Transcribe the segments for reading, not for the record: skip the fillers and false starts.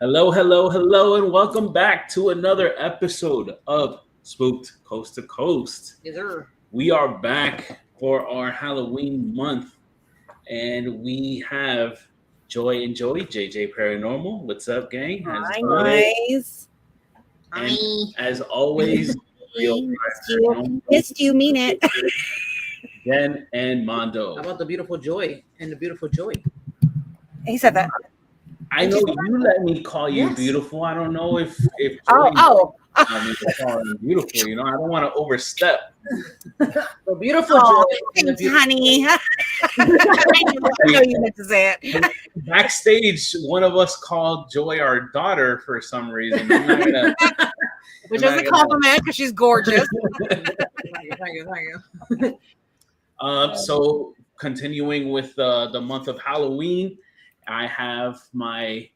Hello, hello, hello, and welcome back to another episode of Spooked Coast to Coast. Yes, sir. We are back for our Halloween month, and we have Joy and Joey, JJ Paranormal. What's up, gang? How's it going? Guys. And as always, Missed you, mean it. Jen and Mondo. How about the beautiful Joy and the beautiful Joy? He said that. I know you let me call you Yes. beautiful. I don't know if Joy Oh. I mean, call you beautiful. You know, I don't want to overstep. The beautiful Oh, Joy. And the thanks, beautiful honey. I know you meant to say it. Backstage, one of us called Joy our daughter for some reason. I'm not gonna, Which I'm is not a gonna- compliment because she's gorgeous. Thank you. So continuing with the month of Halloween, I have my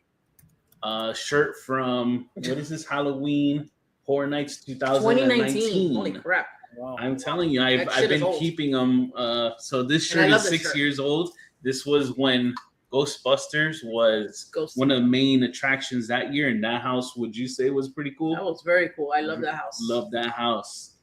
shirt from what is this Halloween Horror Nights 2019. Holy crap. I'm telling you, I've That shit is been old. keeping them. So this And I shirt love is this 6 shirt. years old. This was when Ghostbusters was Ghost. one of the main attractions that year, and that house, would you say, was pretty cool? That was very cool. I love that house. Love that house.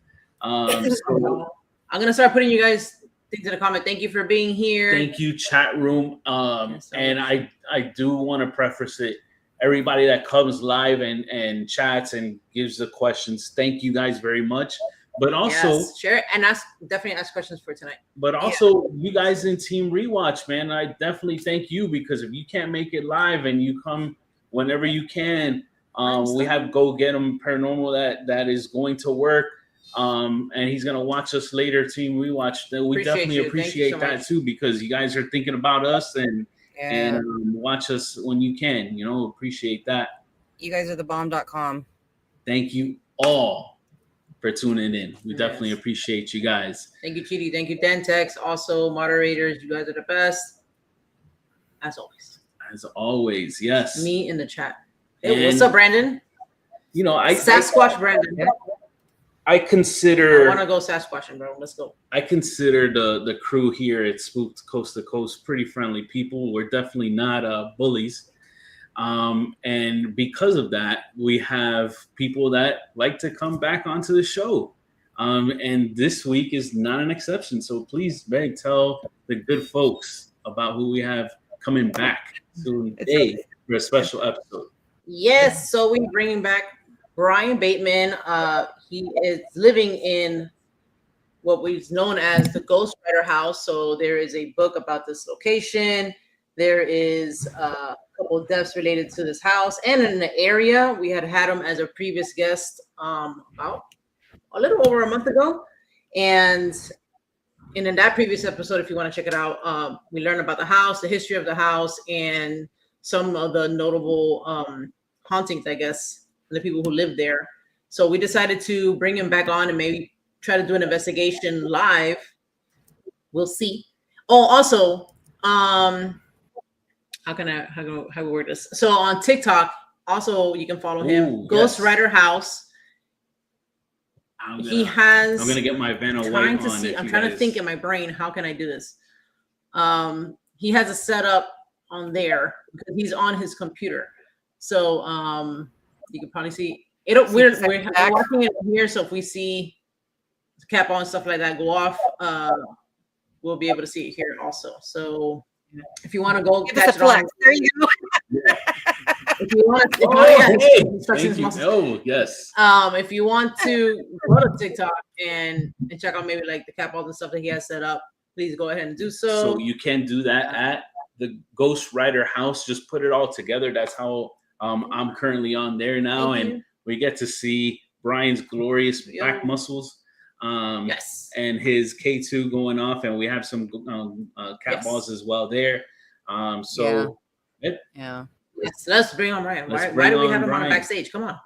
So I'm gonna start putting you guys things in the comment. Thank you for being here. thank you, chat room. Yes, so And much. I do want to preface it. Everybody that comes live and chats and gives the questions, thank you guys very much. But also, Yes, share it and definitely ask questions for tonight. you guys in Team Rewatch, man, I definitely thank you, because if you can't make it live and you come whenever you can, we have Go Get 'Em Paranormal that is going to work. And he's gonna watch us later, Team Rewatch. We Appreciate definitely you. Thank you appreciate so that much. too, because you guys are thinking about us and Yeah. watch us when you can. You know, appreciate that. You guys are the bomb.com. Thank you all for tuning in. We Yes. definitely appreciate you guys. Thank you, Chidi. Thank you, Dentex. Also, moderators, you guys are the best. As always. As always, yes. Me in the chat. Hey, And, what's up, Brandon? You know, Sasquatch Brandon. I I consider want to go Sasquatching, bro. Let's go. I consider the crew here at Spooked Coast to Coast pretty friendly people. We're definitely not bullies. And because of that, we have people that like to come back onto the show. And this week is not an exception. So please, Meg, tell the good folks about who we have coming back today for a special episode. Yes, so we're bringing back Brian Bateman. He is living in what we've known as the Ghostwriterhouse. So there is a book about this location. There is a couple of deaths related to this house and in the area. We had him as a previous guest about a little over a month ago. And in that previous episode, if you want to check it out, we learned about the house, the history of the house, and some of the notable hauntings, I guess, the people who live there. So we decided to bring him back on and maybe try to do an investigation live. We'll see. Oh, also, how we word this? So on TikTok, also you can follow him, Ooh, yes. Ghostwriterhouse. I'm He has. gonna get my Vanna White Trying to on. see. if I'm you trying to guys- think in my brain. How can I do this? He has a setup on there because he's on his computer. So you can probably see it. We're watching it here. So if we see the cap on stuff like that go off, we'll be able to see it here also. So if you want to go Give us catch a it on, flex. There you go. if you want to, Thank you. Oh, yes. if you want to go to TikTok and check out maybe like the cap on and stuff that he has set up, please go ahead and do so. So you can do that at the Ghostwriterhouse. Just put it all together. That's how I'm currently on there now, Thank and you. we get to see Brian's glorious back muscles. Yes. And his K2 going off, and we have some cat balls as well there. Yeah. Yes, let's bring on Brian. Let's Why bring do we on have him on Brian. the backstage? Come on.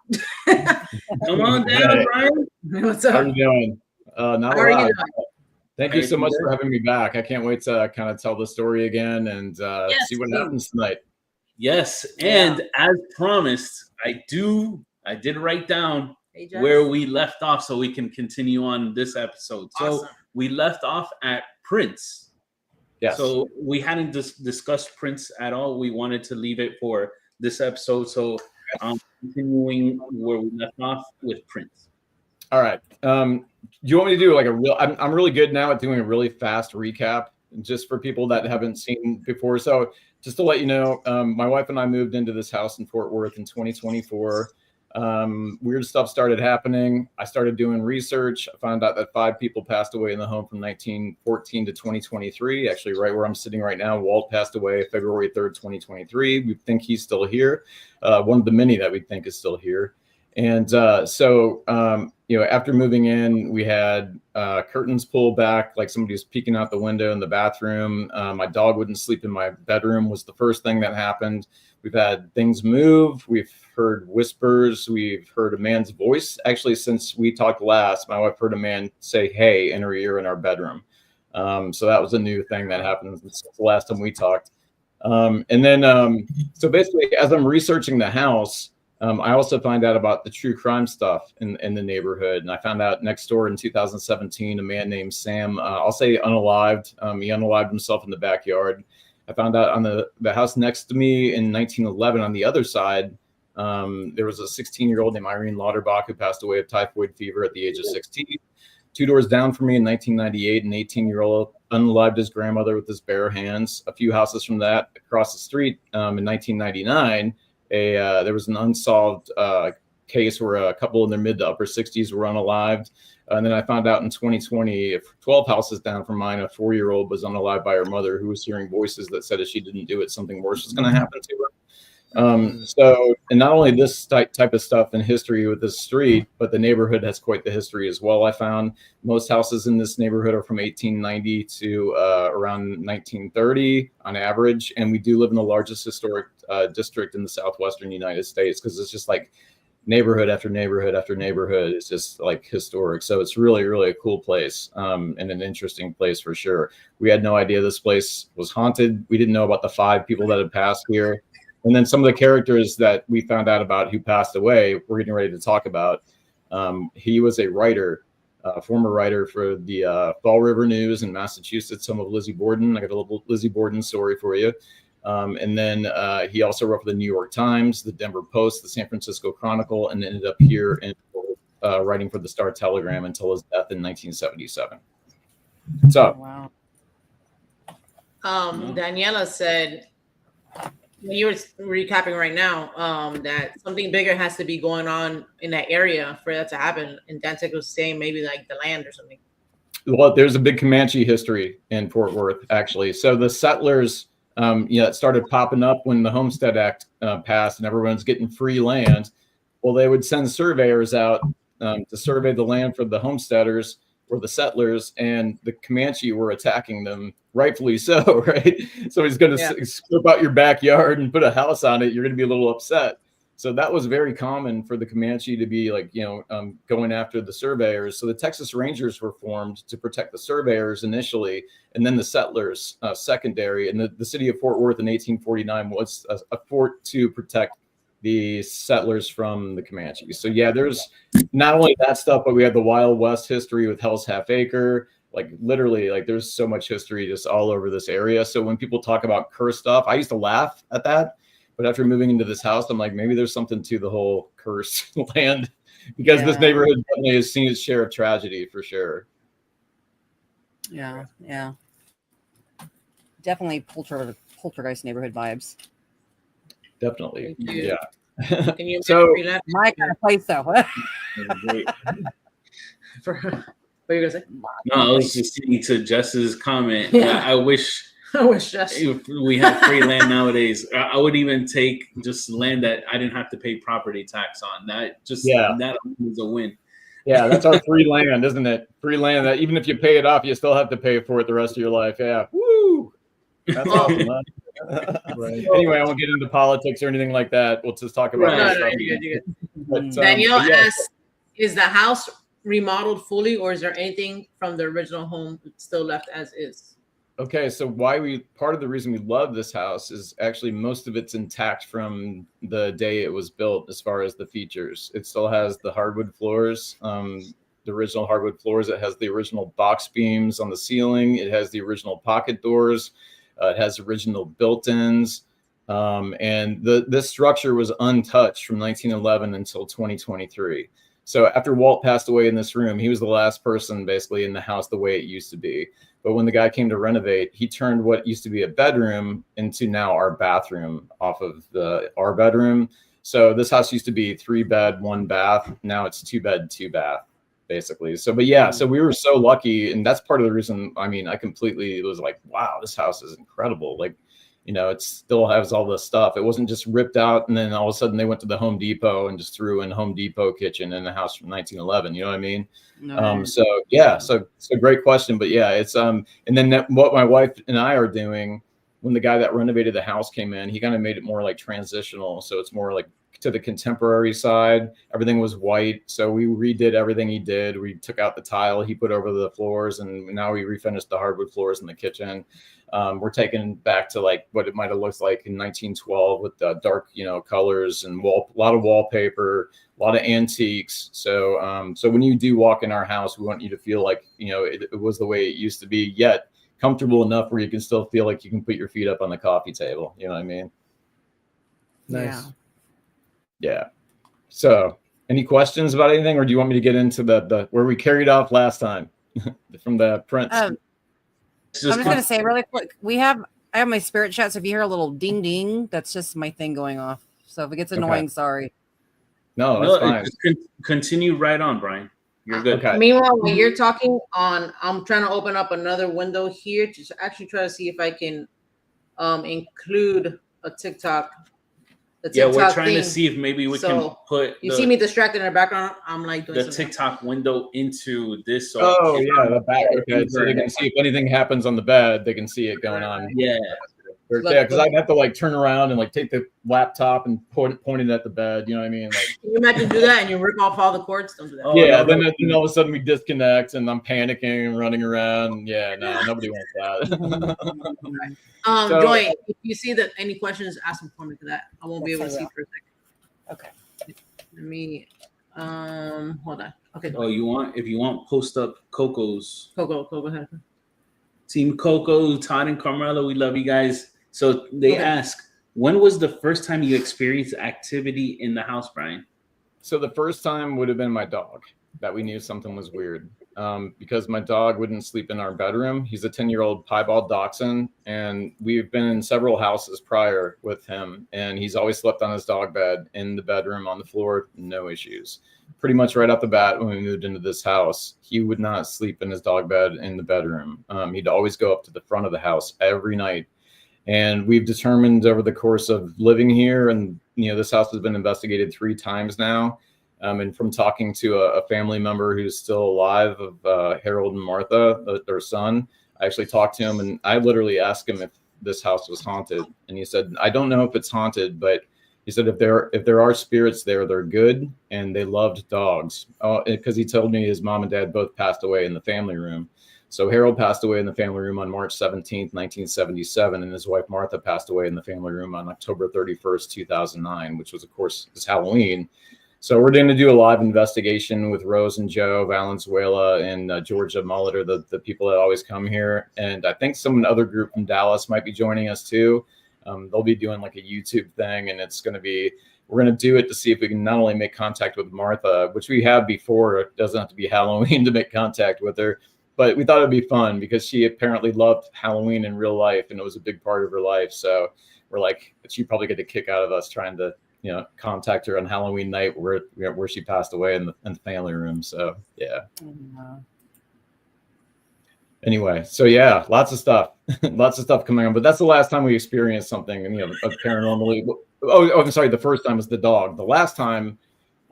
Come on down, Brian. What's How up? are you doing? Not How a are you lot. doing? Thank you so much for having me back. I can't wait to kind of tell the story again and Yes, see what please. happens tonight. Yes, and as promised, I did write down Hey, Jess. where we left off so we can continue on this episode. So Awesome. we left off at Prince. Yes. So we hadn't discussed Prince at all. We wanted to leave it for this episode. So continuing where we left off with Prince. All right. Do you want me to do like a real? I'm really good now at doing a really fast recap, just for people that haven't seen before. So just to let you know, my wife and I moved into this house in Fort Worth in 2024. Weird stuff started happening. I started doing research. I found out that 5 people passed away in the home from 1914 to 2023. Actually, right where I'm sitting right now, Walt passed away February 3rd, 2023. We think he's still here. One of the many that we think is still here. And you know, after moving in, we had curtains pulled back, like somebody was peeking out the window in the bathroom. My dog wouldn't sleep in my bedroom was the first thing that happened. We've had things move. We've heard whispers. We've heard a man's voice. Actually, since we talked last, my wife heard a man say, "Hey," in her ear in our bedroom. So that was a new thing that happened since the last time we talked. So basically, as I'm researching the house, I also find out about the true crime stuff in the neighborhood. And I found out next door in 2017, a man named Sam, I'll say unalived. He unalived himself in the backyard. I found out on the house next to me in 1911 on the other side, there was a 16-year-old named Irene Lauterbach who passed away of typhoid fever at the age of 16. 2 doors down from me in 1998, an 18-year-old unalived his grandmother with his bare hands. A few houses from that, across the street in 1999, there was an unsolved case where a couple in their mid to upper 60s were unalived. And then I found out in 2020, 12 houses down from mine, a 4-year-old was unalived by her mother, who was hearing voices that said if she didn't do it, something worse was going to happen to her. And not only this type of stuff in history with this street, but the neighborhood has quite the history as well. I found most houses in this neighborhood are from 1890 to around 1930 on average. And we do live in the largest historic district in the southwestern United States, because it's just like neighborhood after neighborhood after neighborhood. It's just like historic. So it's really, really a cool place and an interesting place for sure. We had no idea this place was haunted. We didn't know about the 5 people that had passed here. And then some of the characters that we found out about who passed away, we're getting ready to talk about. He was a writer, former writer for the Fall River News in Massachusetts, home of Lizzie Borden. I got a little Lizzie Borden story for you. And then he also wrote for the New York Times, the Denver Post, the San Francisco Chronicle, and ended up here in writing for the Star Telegram until his death in 1977. So, Wow. Daniela said, when you were recapping right now, that something bigger has to be going on in that area for that to happen. And Dantic was saying maybe like the land or something. Well, there's a big Comanche history in Fort Worth, actually. So the settlers, it started popping up when the Homestead Act passed and everyone's getting free land. Well, they would send surveyors out to survey the land for the homesteaders or the settlers, and the Comanche were attacking them, rightfully so, right? So he's going to scope out your backyard and put a house on it. You're going to be a little upset. So that was very common for the Comanche to be like, going after the surveyors. So the Texas Rangers were formed to protect the surveyors initially, and then the settlers secondary. And the city of Fort Worth in 1849 was a fort to protect the settlers from the Comanches. So yeah, there's not only that stuff, but we have the Wild West history with Hell's Half Acre. Like literally, like there's so much history just all over this area. So when people talk about cursed stuff, I used to laugh at that. But after moving into this house, I'm like, maybe there's something to the whole cursed land, because this neighborhood definitely has seen its share of tragedy for sure. Yeah. Definitely poltergeist neighborhood vibes. Definitely. Yeah. Can you So My kind of place, though. Great. what are you gonna say? No, I was just saying to Jess's comment. I wish Jess. if we had free land nowadays, I would even take just land that I didn't have to pay property tax on. That is a win. Yeah, that's our free land, isn't it? Free land that even if you pay it off, you still have to pay for it the rest of your life. Yeah. Woo! That's awesome. Huh? Right. Anyway, I won't get into politics or anything like that. We'll just talk about you're good. But, Danielle asks, is the house remodeled fully, or is there anything from the original home still left as is? Okay, so part of the reason we love this house is actually most of it's intact from the day it was built as far as the features. It still has the hardwood floors, the original hardwood floors. It has the original box beams on the ceiling. It has the original pocket doors. It has original built-ins. And this structure was untouched from 1911 until 2023. So after Walt passed away in this room, he was the last person basically in the house the way it used to be. But when the guy came to renovate, he turned what used to be a bedroom into now our bathroom off of our bedroom. So this house used to be 3 bed, 1 bath. Now it's 2 bed, 2 bath, basically. So, but yeah, so we were so lucky. And that's part of the reason, I mean, I completely was like, wow, this house is incredible. Like, you know, it still has all this stuff. It wasn't just ripped out and then all of a sudden they went to the Home Depot and just threw in Home Depot kitchen in the house from 1911. You know what I mean? No. So yeah, so great question. But yeah, it's and then what my wife and I are doing when the guy that renovated the house came in, he kind of made it more like transitional. So it's more like to the contemporary side. Everything was white. So we redid everything he did. We took out the tile he put over the floors, and now we refinished the hardwood floors in the kitchen. We're taking back to like what it might have looked like in 1912 with the dark, you know, colors and a lot of wallpaper, a lot of antiques. So, so when you do walk in our house, we want you to feel like, you know, it was the way it used to be, yet comfortable enough where you can still feel like you can put your feet up on the coffee table. You know what I mean? Nice. Yeah. So any questions about anything, or do you want me to get into the where we carried off last time from the prints? I'm just going to say really quick, I have my spirit chat. So if you hear a little ding, ding, that's just my thing going off. So if it gets annoying, sorry. No, that's fine. Continue right on, Brian. You're good. Okay. Meanwhile, when you're talking on, I'm trying to open up another window here to actually try to see if I can include a TikTok. Yeah, we're trying to see if maybe we can put. You see me distracted in the background. I'm like doing the TikTok window into this. Oh yeah, the back. Okay, so they can see if anything happens on the bed, they can see it going on. Yeah. Yeah, because I'd have to like turn around and like take the laptop and point it at the bed. You know what I mean? Like, can you imagine do that and you rip off all the cords? Don't do that. Yeah, then all of a sudden we disconnect and I'm panicking and running around. Yeah, no, nobody wants that. Joy, if you see that any questions, ask them for me, because that I won't be able to see for a second. Okay. Let me hold on. Okay. Oh, if you want, post up Coco's. Coco, go ahead. Team Coco, Todd and Carmela, we love you guys. So they ask, when was the first time you experienced activity in the house, Brian? So the first time would have been my dog, that we knew something was weird, because my dog wouldn't sleep in our bedroom. He's a 10-year-old piebald dachshund, and we've been in several houses prior with him, and he's always slept on his dog bed in the bedroom on the floor, no issues. Pretty much right off the bat when we moved into this house, he would not sleep in his dog bed in the bedroom. He'd always go up to the front of the house every night. And we've determined over the course of living here, and this house has been investigated 3 times now. And from talking to a family member who's still alive of Harold and Martha, their son, I actually talked to him and I literally asked him if this house was haunted. And he said, I don't know if it's haunted, but he said if there are spirits there, they're good and they loved dogs. Because he told me his mom and dad both passed away in the family room. So Harold passed away in the family room on March 17th, 1977, and his wife Martha passed away in the family room on October 31st, 2009, which was, of course, is Halloween. So we're going to do a live investigation with Rose and Joe Valenzuela and Georgia Molitor, the people that always come here. And I think other group from Dallas might be joining us too. They'll be doing like a YouTube thing, and we're going to do it to see if we can not only make contact with Martha, which we have before. It doesn't have to be Halloween to make contact with her. But we thought it'd be fun because she apparently loved Halloween in real life, and it was a big part of her life. So we're like, she'd probably get a kick out of us trying to, contact her on Halloween night where she passed away in the family room. So yeah. Anyway, so yeah, lots of stuff coming on. But that's the last time we experienced something, of paranormally. Oh, I'm sorry. The first time was the dog. The last time.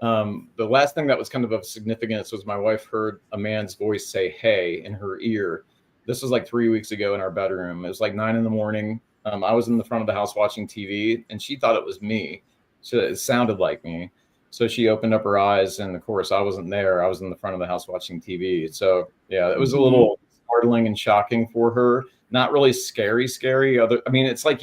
The last thing that was kind of significance was my wife heard a man's voice say, "Hey," in her ear. This was like 3 weeks ago in our bedroom. It was like 9 a.m. I was in the front of the house watching TV and she thought it was me. So it sounded like me. So she opened up her eyes and of course I wasn't there. I was in the front of the house watching TV. So yeah, it was a little startling and shocking for her. Not really scary. It's like,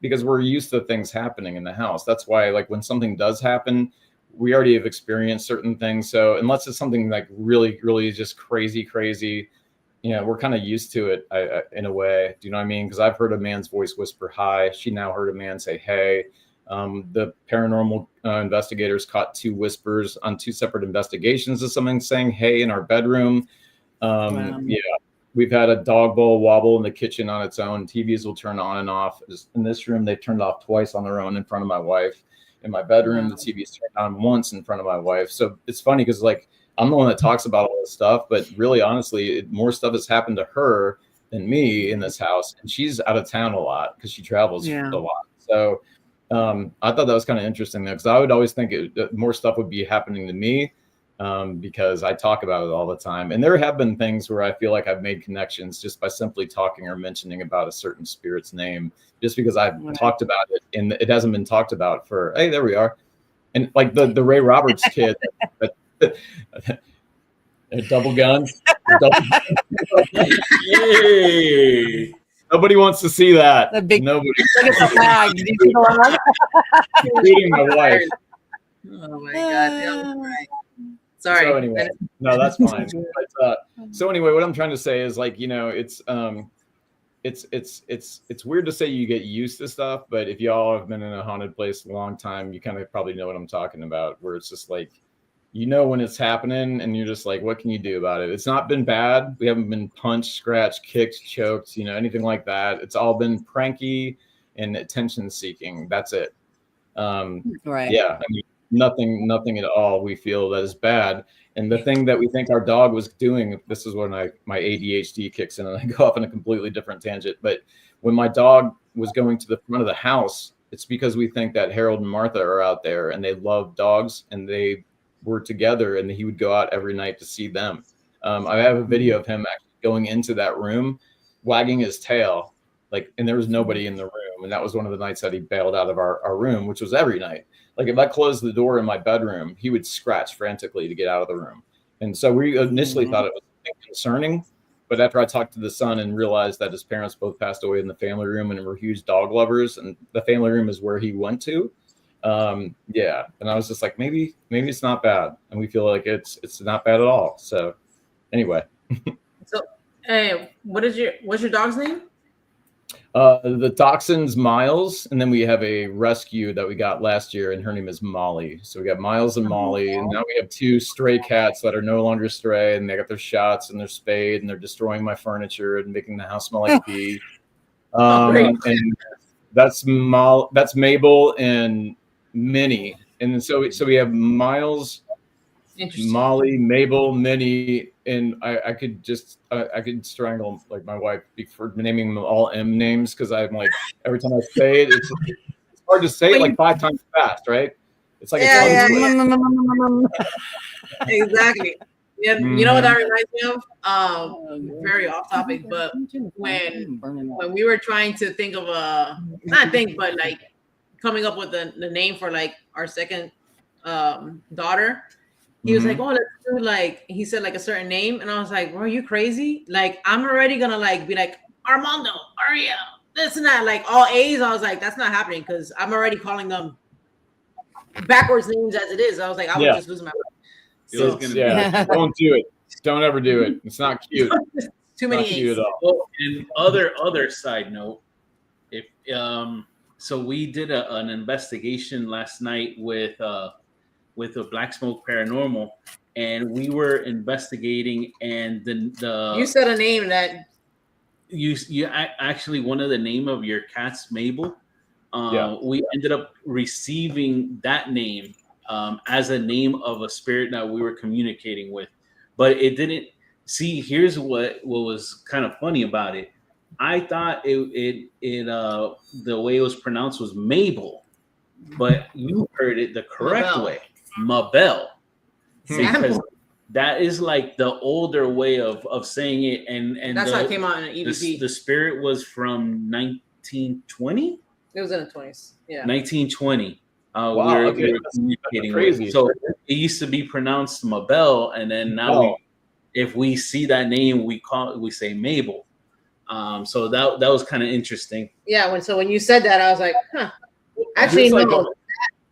because we're used to things happening in the house. That's why like when something does happen, we already have experienced certain things. So unless it's something like really, really just crazy, we're kind of used to it in a way. Do you know what I mean? Because I've heard a man's voice whisper hi. She now heard a man say hey. The paranormal investigators caught 2 whispers on 2 separate investigations of someone saying hey in our bedroom. Wow. Yeah, we've had a dog bowl wobble in the kitchen on its own. TVs will turn on and off. In this room, they've turned off twice on their own in front of my wife. In my bedroom, the TV's turned on once in front of my wife. So it's funny because like I'm the one that talks about all this stuff, but really, honestly, more stuff has happened to her than me in this house, and she's out of town a lot because she travels a lot. So I thought that was kind of interesting though, because I would always think more stuff would be happening to me because I talk about it all the time. And there have been things where I feel like I've made connections just by simply talking or mentioning about a certain spirit's name, just because I've talked about it and it hasn't been talked about for, hey, there we are. And like the Ray Roberts kid, double guns. Hey. Nobody wants to see that. Nobody. Including my wife. Oh my God. Right. Sorry. So anyway, no, that's fine. But, so anyway, what I'm trying to say is like, it's weird to say you get used to stuff, but if y'all have been in a haunted place a long time, you kind of probably know what I'm talking about, where it's just like, when it's happening and you're just like, what can you do about it? It's not been bad. We haven't been punched, scratched, kicked, choked, anything like that. It's all been pranky and attention seeking. That's it. Right. Yeah. I mean, nothing at all we feel that is bad. And the thing that we think our dog was doing, this is when my ADHD kicks in and I go off on a completely different tangent. But when my dog was going to the front of the house, it's because we think that Harold and Martha are out there and they love dogs and they were together and he would go out every night to see them. I have a video of him actually going into that room, wagging his tail, and there was nobody in the room. And that was one of the nights that he bailed out of our room, which was every night. Like if I closed the door in my bedroom, he would scratch frantically to get out of the room. And so we initially thought it was concerning, but after I talked to the son and realized that his parents both passed away in the family room and were huge dog lovers, and the family room is where he went to. And I was just like, maybe it's not bad, and we feel like it's not bad at all. So anyway. So hey, what's your dog's name? The dachshund's Miles, and then we have a rescue that we got last year, and her name is Molly. So we got Miles and Molly, and now we have 2 stray cats that are no longer stray, and they got their shots and they're spayed, and they're destroying my furniture and making the house smell like pee. And that's Mabel and Minnie, and so we have Miles, Molly, Mabel, Minnie, and I could strangle like my wife for naming them all M names, because I'm like, every time I say it, it's hard to say it like 5 times fast, right? It's like Exactly. Yeah, you know what that reminds me of? Very off topic, but when we were trying to think of coming up with the name for like our second daughter, he was like, oh, let's do he said like a certain name, and I was like, bro, are you crazy? Like, I'm already gonna be like Armando, Ariel, this and that, like all A's. I was like, that's not happening, because I'm already calling them backwards names as it is. I was like, I would just lose my mind. So, don't do it. Don't ever do it. It's not cute. Too many A's. At all. And other side note, if so we did an investigation last night with a Black Smoke Paranormal, and we were investigating, and the you said a name that you actually, one of the name of your cat's Mabel. We ended up receiving that name as a name of a spirit that we were communicating with, but it didn't. See, here's what was kind of funny about it. I thought it the way it was pronounced was Mabel, but you heard it the correct way, Mabel, because that is like the older way of saying it, and that's how it came out in an EVP. The spirit was from 1920. It was in the 20s. Yeah, 1920. Wow, we were communicating crazy. With. So it used to be pronounced Mabel, and then now if we see that name, we say Mabel. So that was kind of interesting. Yeah, when you said that, I was like, huh. Actually, no.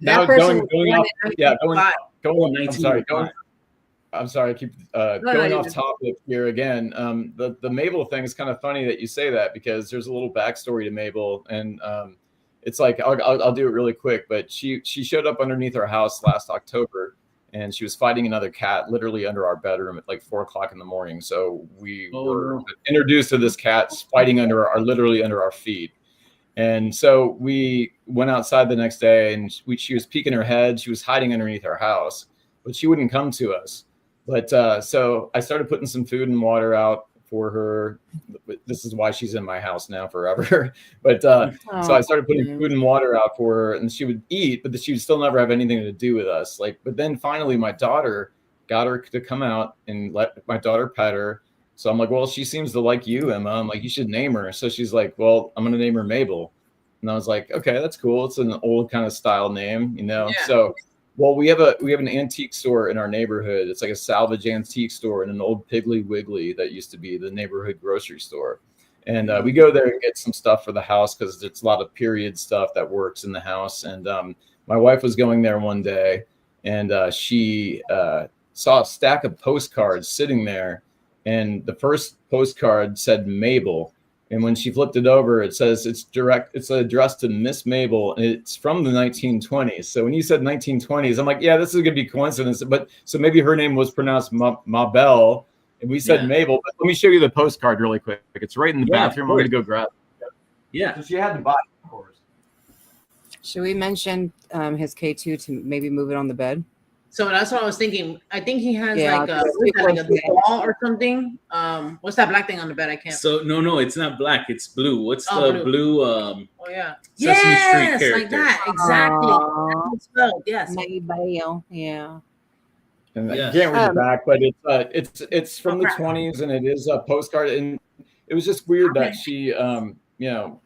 That person going. I'm sorry. I'm sorry, I keep going off topic here again. The Mabel thing is kind of funny that you say that, because there's a little backstory to Mabel, and it's like I'll do it really quick. But she showed up underneath our house last October, and she was fighting another cat literally under our bedroom at like 4 o'clock in the morning. So we were introduced to this cat fighting literally under our feet. And so we went outside the next day, and she was peeking her head. She was hiding underneath our house, but she wouldn't come to us. But so I started putting some food and water out for her. This is why she's in my house now forever. But so I started putting food and water out for her, and she would eat, but she would still never have anything to do with us. But then finally my daughter got her to come out and let my daughter pet her. So I'm like, well, she seems to like you, Emma. I'm like, you should name her. So she's like, well, I'm going to name her Mabel. And I was like, okay, that's cool. It's an old kind of style name, you know? Yeah. So, well, we have an antique store in our neighborhood. It's like a salvage antique store in an old Piggly Wiggly that used to be the neighborhood grocery store. And we go there and get some stuff for the house, because it's a lot of period stuff that works in the house. And my wife was going there one day, and she saw a stack of postcards sitting there. And the first postcard said Mabel. And when she flipped it over, it says it's addressed to Miss Mabel, and it's from the 1920s. So when you said 1920s, I'm like, yeah, this is gonna be coincidence. But so maybe her name was pronounced Mabel, and we said Mabel. But let me show you the postcard really quick. It's right in the bathroom. I'm gonna go grab it. Yeah. So she had to buy it, of course. Should we mention his K2 to maybe move it on the bed? So that's what I was thinking. I think he has like a ball or something. What's that black thing on the bed? I can't. So no, it's not black. It's blue. What's the blue? Oh yeah. Sesame Street character. Like that. Exactly. Yes. Mabel. Yeah. And I can't read it back, but it's from the 20s, and it is a postcard. And it was just weird that she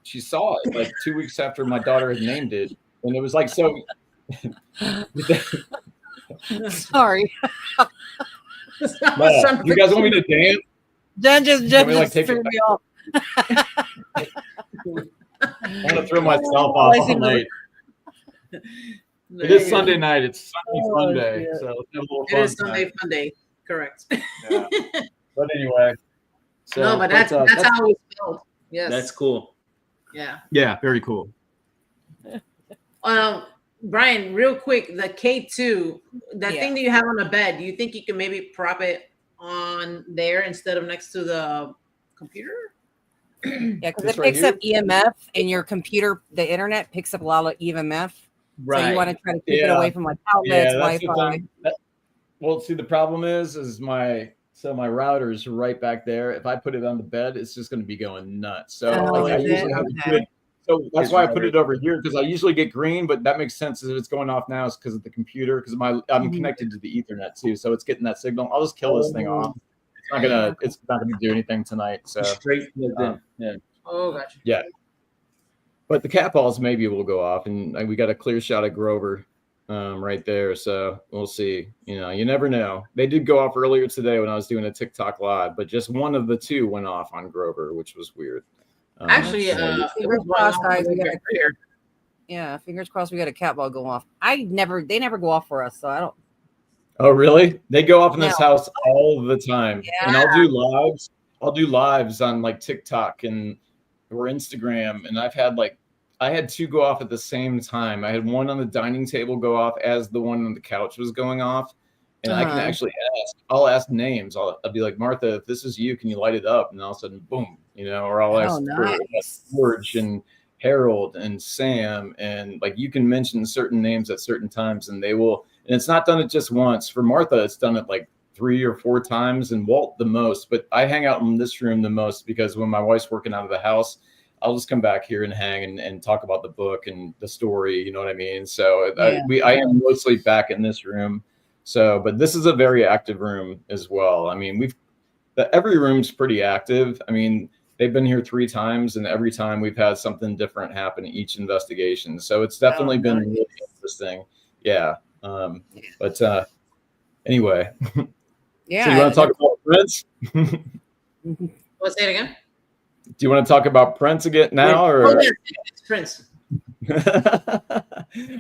she saw it like 2 weeks after my daughter had named it, and it was like so. Sorry. You guys want me to dance? Jen just threw me off. I want to throw myself off all night. It is Sunday night. It's Sunday fun day. So it is Sunday fun day. Correct. Yeah. But anyway. So, no, but that's how we spelled. Yes. That's cool. Yeah. Yeah, very cool. Brian, real quick, the K2, that thing that you have on the bed, do you think you can maybe prop it on there instead of next to the computer? Yeah, because it picks up EMF, and your computer, the internet picks up a lot of EMF. Right. So you want to try to keep it away from like outlets, Wi-Fi. Well, see, the problem is my router's right back there. If I put it on the bed, it's just going to be going nuts. So I usually have to do it. So that's why I put it over here, because I usually get green, but that makes sense if it's going off now. It's because of the computer, because I'm connected to the Ethernet too, so it's getting that signal. I'll just kill this thing off. It's not gonna do anything tonight. So straight in. Yeah. Oh, gotcha. Yeah. But the cat balls maybe will go off, and we got a clear shot of Grover right there. So we'll see. You never know. They did go off earlier today when I was doing a TikTok live, but just one of the two went off on Grover, which was weird. Actually, fingers crossed, guys. Fingers crossed we got a cat ball go off. They never go off for us, so I don't. Oh, really? They go off in this house all the time. Yeah. And I'll do lives on like TikTok or Instagram, and I had two go off at the same time. I had one on the dining table go off as the one on the couch was going off. And I can actually I'll ask names. I'll be like, Martha, if this is you, can you light it up? And all of a sudden, boom, or I'll ask George and Harold and Sam. And like, you can mention certain names at certain times, and they will. And it's not done it just once. For Martha, it's done it like 3 or 4 times, and Walt the most. But I hang out in this room the most, because when my wife's working out of the house, I'll just come back here and hang and talk about the book and the story. You know what I mean? So I am mostly back in this room. So, but this is a very active room as well. I mean, every room's pretty active. I mean, they've been here 3 times, and every time we've had something different happen each investigation. So it's definitely been really interesting. Yeah. But anyway. Yeah. So you want to talk about Prince? What's that again? Do you want to talk about Prince again now, or? It's Prince.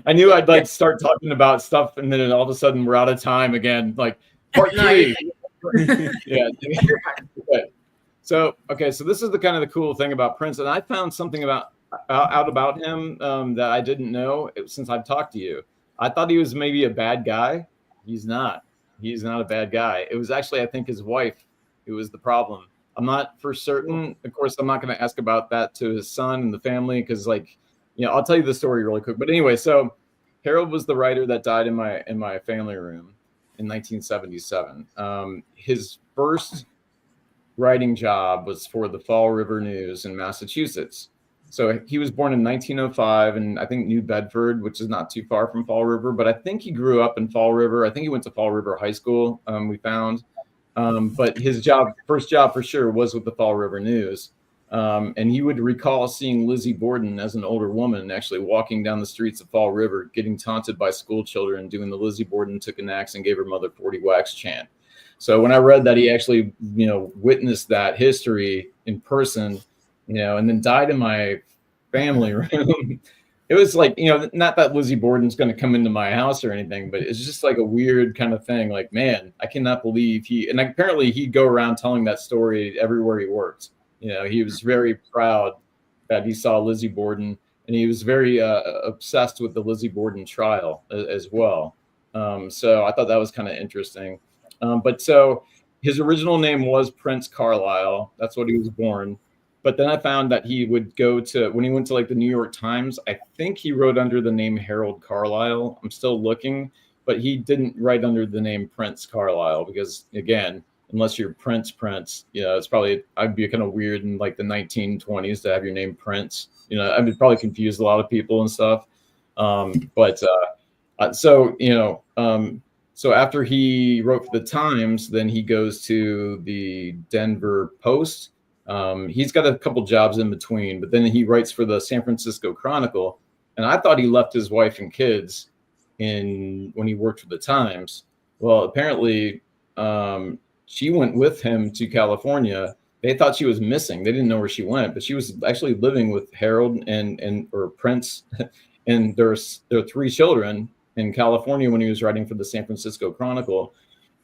I knew I'd start talking about stuff, and then all of a sudden we're out of time again. Like, Part No, 3. Yeah. Okay. So this is the kind of the cool thing about Prince, and I found something out about him that I didn't know since I've talked to you. I thought he was maybe a bad guy. He's not. He's not a bad guy. It was actually, I think, his wife who was the problem. I'm not for certain. Of course, I'm not going to ask about that to his son and the family because, like, you know, I'll tell you the story really quick. But anyway, so Harold was the writer that died in my family room in 1977. His first writing job was for the Fall River News in Massachusetts. So he was born in 1905 in, I think, New Bedford, which is not too far from Fall River. But I think he grew up in Fall River. I think he went to Fall River High School, we found. But his first job for sure was with the Fall River News. And he would recall seeing Lizzie Borden as an older woman actually walking down the streets of Fall River, getting taunted by school children, doing the Lizzie Borden took an axe and gave her mother 40 whacks chant. So when I read that he actually, you know, witnessed that history in person, you know, and then died in my family room, it was like, you know, not that Lizzie Borden's going to come into my house or anything, but it's just like a weird kind of thing. Like, man, I cannot believe and apparently he'd go around telling that story everywhere he worked. You know, he was very proud that he saw Lizzie Borden, and he was very obsessed with the Lizzie Borden trial as well. So I thought that was kind of interesting. But so his original name was Prince Carlisle. That's what he was born. But then I found that he would when he went to like the New York Times, I think he wrote under the name Harold Carlisle. I'm still looking, but he didn't write under the name Prince Carlisle because, again, unless you're Prince, you know, I'd be kind of weird in like the 1920s to have your name Prince. You know, I would probably confuse a lot of people and stuff. So, you know, so after he wrote for the Times, then he goes to the Denver Post. He's got a couple jobs in between, but then he writes for the San Francisco Chronicle. And I thought he left his wife and kids when he worked for the Times. Well, apparently, she went with him to California. They thought she was missing. They didn't know where she went, but she was actually living with Harold or Prince and their 3 children in California when he was writing for the San Francisco Chronicle.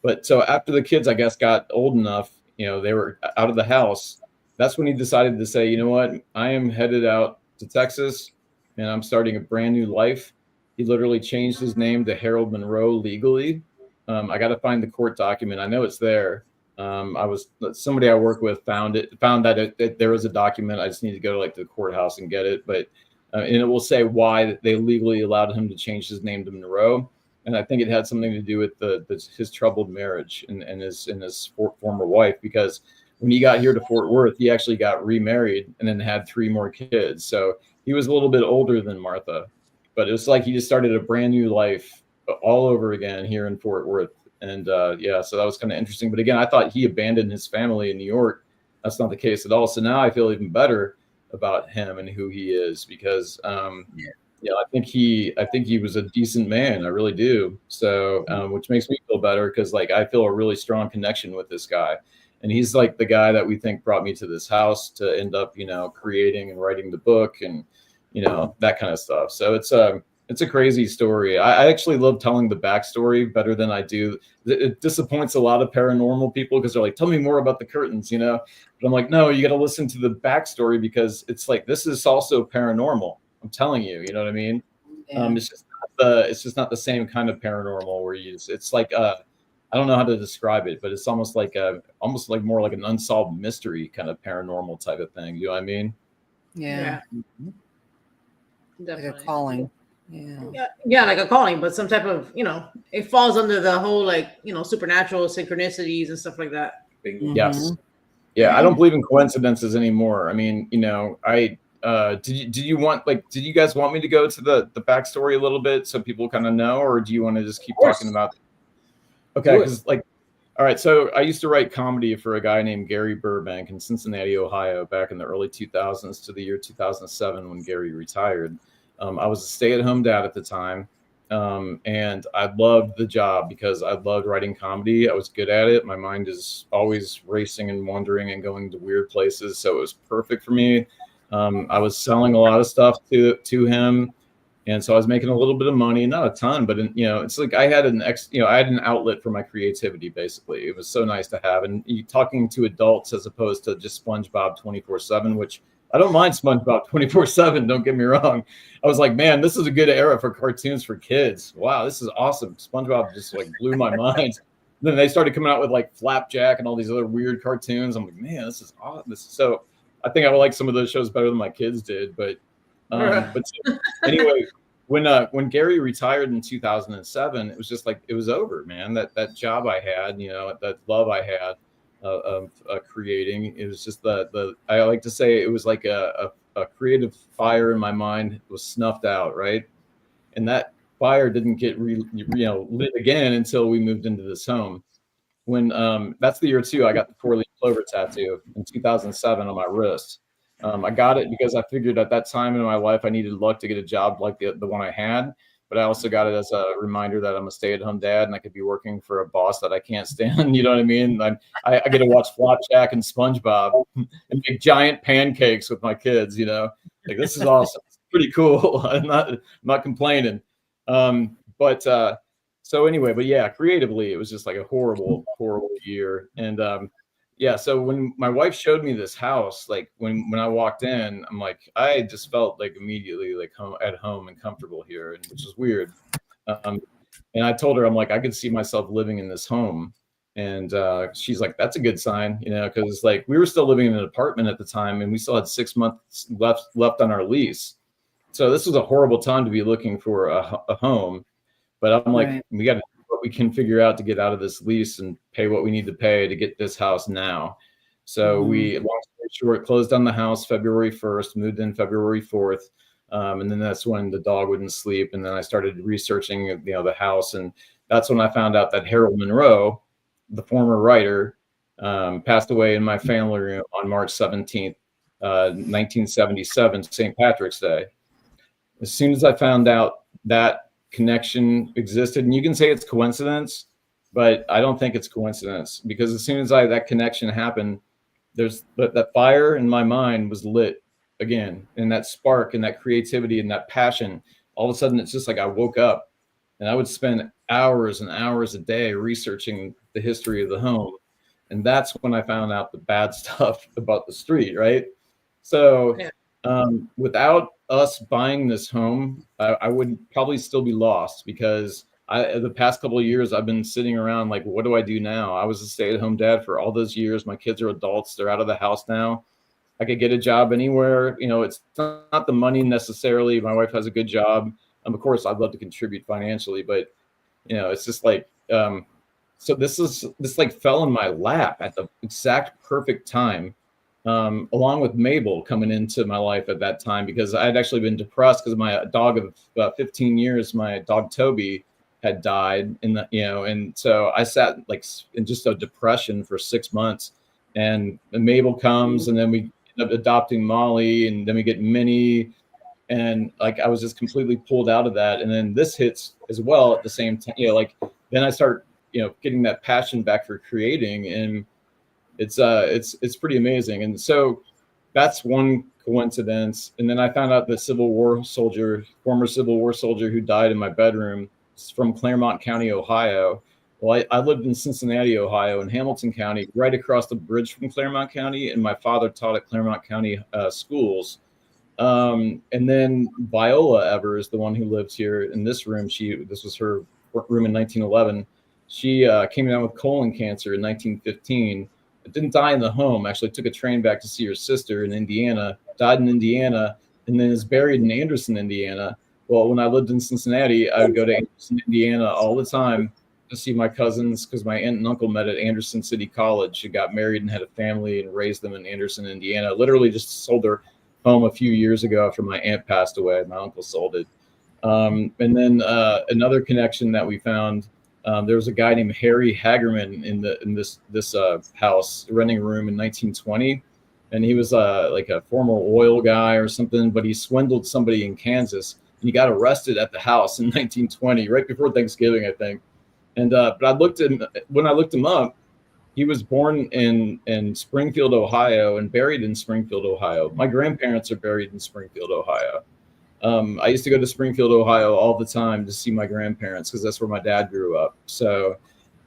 But so after the kids, I guess, got old enough, you know, they were out of the house. That's when he decided to say, you know what, I am headed out to Texas and I'm starting a brand new life. He literally changed his name to Harold Monroe legally. I got to find the court document. I know it's there. Somebody I work with found that there was a document. I just need to go to the courthouse and get it. But and it will say why they legally allowed him to change his name to Monroe. And I think it had something to do with his troubled marriage and his former wife, because when he got here to Fort Worth, he actually got remarried and then had 3 more kids. So he was a little bit older than Martha, but it was like he just started a brand new life all over again here in Fort Worth. And yeah, so that was kind of interesting. But again, I thought he abandoned his family in New York. That's not the case at all. So now I feel even better about him and who he is, because yeah, I think he was a decent man. I really do. So which makes me feel better, because I feel a really strong connection with this guy. And he's like the guy that we think brought me to this house to end up, creating and writing the book and, that kind of stuff. So it's a crazy story. I actually love telling the backstory better than I do. It disappoints a lot of paranormal people because they're like, tell me more about the curtains, But I'm like, no, you got to listen to the backstory, because it's like, this is also paranormal. I'm telling you, you know what I mean? Yeah. It's just not the same kind of paranormal where it's like, I don't know how to describe it, but it's almost like more like an unsolved mystery kind of paranormal type of thing. You know what I mean? Yeah. Definitely. Like a calling. Yeah, like a calling, but some type of, it falls under the whole supernatural synchronicities and stuff like that. Mm-hmm. Yes. Yeah, I don't believe in coincidences anymore. I mean, did you guys want me to go to the backstory a little bit so people kind of know, or do you want to just keep talking about it? Okay, because all right, so I used to write comedy for a guy named Gary Burbank in Cincinnati, Ohio, back in the early 2000s to the year 2007 when Gary retired. I was a stay-at-home dad at the time, and I loved the job because I loved writing comedy. I was good at it. My mind is always racing and wandering and going to weird places, so it was perfect for me. I was selling a lot of stuff to him, And so I was making a little bit of money, not a ton, but it's like I had I had an outlet for my creativity. Basically, it was so nice to have. And talking to adults as opposed to just SpongeBob 24/7, which I don't mind SpongeBob 24/7. Don't get me wrong. I was like, man, this is a good era for cartoons for kids. Wow, this is awesome. SpongeBob just like blew my mind. Then they started coming out with like Flapjack and all these other weird cartoons. I'm like, man, this is awesome. So I think I would like some of those shows better than my kids did. But anyway, when Gary retired in 2007, it was just like it was over, man. That job I had, that love I had of creating, it was just I like to say it was like a creative fire in my mind was snuffed out, right? And that fire didn't get lit again until we moved into this home. When that's the year too, I got the 4-leaf clover tattoo in 2007 on my wrist. I got it because I figured at that time in my life I needed luck to get a job like the one I had, but I also got it as a reminder that I'm a stay-at-home dad and I could be working for a boss that I can't stand. You know what I mean? I get to watch Flapjack and SpongeBob and make giant pancakes with my kids. Like this is awesome. It's pretty cool. I'm not complaining. So anyway, but yeah, creatively it was just like a horrible year. And so when my wife showed me this house, like when I walked in, I'm like, I just felt like immediately like at home and comfortable here, and which is weird. And I told her, I'm like, I could see myself living in this home. And she's like, that's a good sign, because like we were still living in an apartment at the time and we still had 6 months left on our lease. So this was a horrible time to be looking for a home. But I'm like, we got to do what we can figure out to get out of this lease and pay what we need to pay to get this house now. So we, long story short, closed on the house February 1st, moved in February 4th. And then that's when the dog wouldn't sleep. And then I started researching, the house. And that's when I found out that Harold Monroe, the former writer, passed away in my family room on March 17th, 1977, St. Patrick's Day. As soon as I found out that connection existed, and you can say it's coincidence, but I don't think it's coincidence, because as soon as that connection happened, there's that fire in my mind was lit again, and that spark and that creativity and that passion. All of a sudden, it's just like I woke up, and I would spend hours and hours a day researching the history of the home, and that's when I found out the bad stuff about the street, right? So without us buying this home, I would probably still be lost, because the past couple of years I've been sitting around like, what do I do now? I was a stay-at-home dad for all those years. My kids are adults. They're out of the house now. I could get a job anywhere. It's not the money necessarily. My wife has a good job. Of course, I'd love to contribute financially, but it's just like, so this like fell in my lap at the exact perfect time. Along with Mabel coming into my life at that time, because I had actually been depressed because my dog of 15 years, my dog Toby, had died and so I sat like in just a depression for 6 months, and Mabel comes, and then we end up adopting Molly, and then we get Minnie, and like I was just completely pulled out of that. And then this hits as well at the same time, then I start getting that passion back for creating, and it's pretty amazing. And so that's one coincidence. And then I found out the former Civil War soldier who died in my bedroom is from Clermont County, Ohio. Well, I lived in Cincinnati, Ohio, in Hamilton County, right across the bridge from Clermont County. And my father taught at Clermont County schools. And then Viola Ever is the one who lives here in this room. This was her room in 1911. She came down with colon cancer in 1915. Didn't die in the home. Actually took a train back to see her sister in Indiana, died in Indiana, and then is buried in Anderson, Indiana. Well, when I lived in Cincinnati, I would go to Anderson, Indiana all the time to see my cousins, because my aunt and uncle met at Anderson City College. She got married and had a family and raised them in Anderson, Indiana. Literally just sold their home a few years ago after my aunt passed away. My uncle sold it. And then another connection that we found, there was a guy named Harry Hagerman in this house, renting a room in 1920, and he was like a former oil guy or something, but he swindled somebody in Kansas, and he got arrested at the house in 1920, right before Thanksgiving, I think. And but when I looked him up, he was born in Springfield, Ohio, and buried in Springfield, Ohio. My grandparents are buried in Springfield, Ohio. I used to go to Springfield, Ohio all the time to see my grandparents because that's where my dad grew up. So,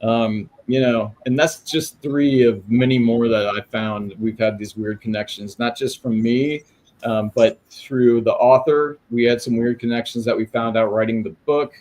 you know, and that's just 3 of many more that I found. We've had these weird connections, not just from me, but through the author. We had some weird connections that we found out writing the book.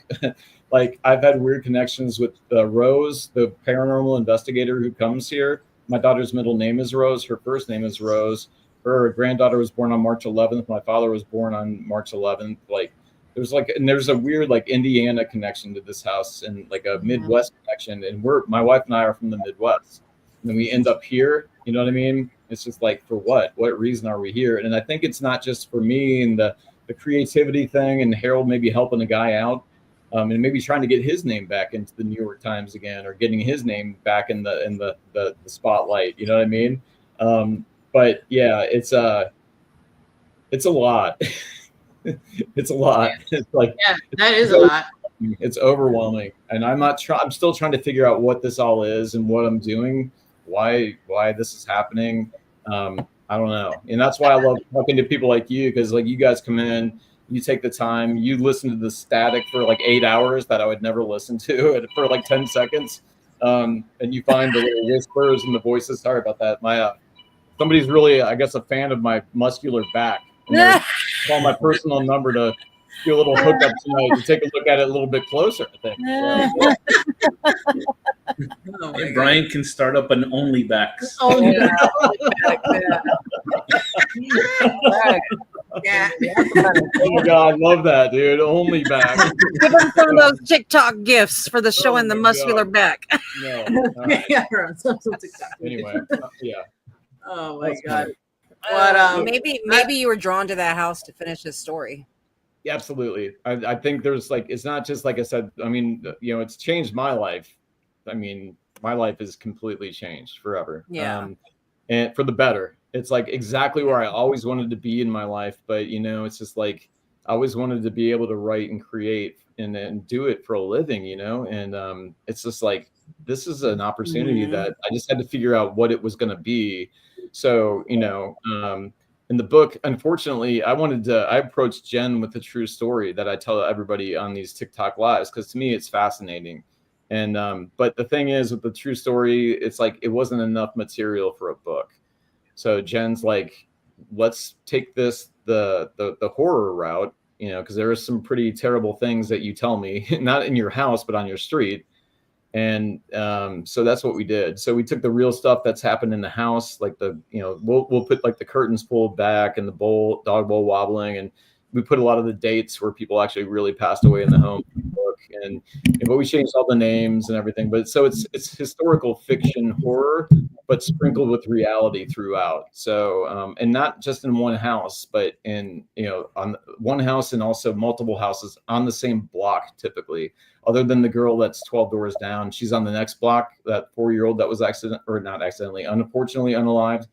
Like I've had weird connections with Rose, the paranormal investigator who comes here. My daughter's middle name is Rose. Her first name is Rose. Her granddaughter was born on March 11th. My father was born on March 11th. Like there's a weird like Indiana connection to this house and like a Midwest connection. And my wife and I are from the Midwest. And then we end up here. You know what I mean? It's just like, for what? What reason are we here? And I think it's not just for me and the creativity thing and Harold maybe helping a guy out. And maybe trying to get his name back into the New York Times again, or getting his name back in the spotlight. You know what I mean? But yeah, it's a lot. It's a lot. It's like, yeah, that is a lot. It's overwhelming, and I'm still trying to figure out what this all is and what I'm doing, why this is happening. I don't know, and that's why I love talking to people like you, because like you guys come in. You take the time, you listen to the static for like 8 hours that I would never listen to for like 10 seconds. And you find the little whispers and the voices. Sorry about that. Somebody's really, I guess, a fan of my muscular back. Call my personal number to do a little hookup tonight and take a look at it a little bit closer, I think. Oh, hey, Brian can start up an OnlyBacks. Oh, yeah. Oh my God, I love that, dude. OnlyBacks. Give them some of those TikTok gifts for the showing the muscular back. No. Right. Yeah, Anyway, yeah. Oh my God. But maybe you were drawn to that house to finish his story. Yeah, absolutely. I think there's like, it's not just like I said. I mean, you know, it's changed my life. I mean, my life is completely changed forever. Yeah. And for the better. It's like exactly where I always wanted to be in my life. But, you know, it's just like I always wanted to be able to write and create and do it for a living, you know. And it's just like, this is an opportunity that I just had to figure out what it was going to be. So, you know, in the book, unfortunately, I approached Jen with the true story that I tell everybody on these TikTok lives, because to me, it's fascinating. And but the thing is, with the true story, it's like it wasn't enough material for a book. So Jen's like, let's take this the horror route, you know, because there are some pretty terrible things that you tell me, not in your house, but on your street. And so that's what we did. So we took the real stuff that's happened in the house, like we'll put like the curtains pulled back and the dog bowl wobbling, and we put a lot of the dates where people actually really passed away in the home book, but we changed all the names and everything. But so it's historical fiction horror, but sprinkled with reality throughout. So and not just in one house, but in on one house and also multiple houses on the same block typically. Other than the girl that's 12 doors down, she's on the next block. That 4-year-old that was unfortunately unalived.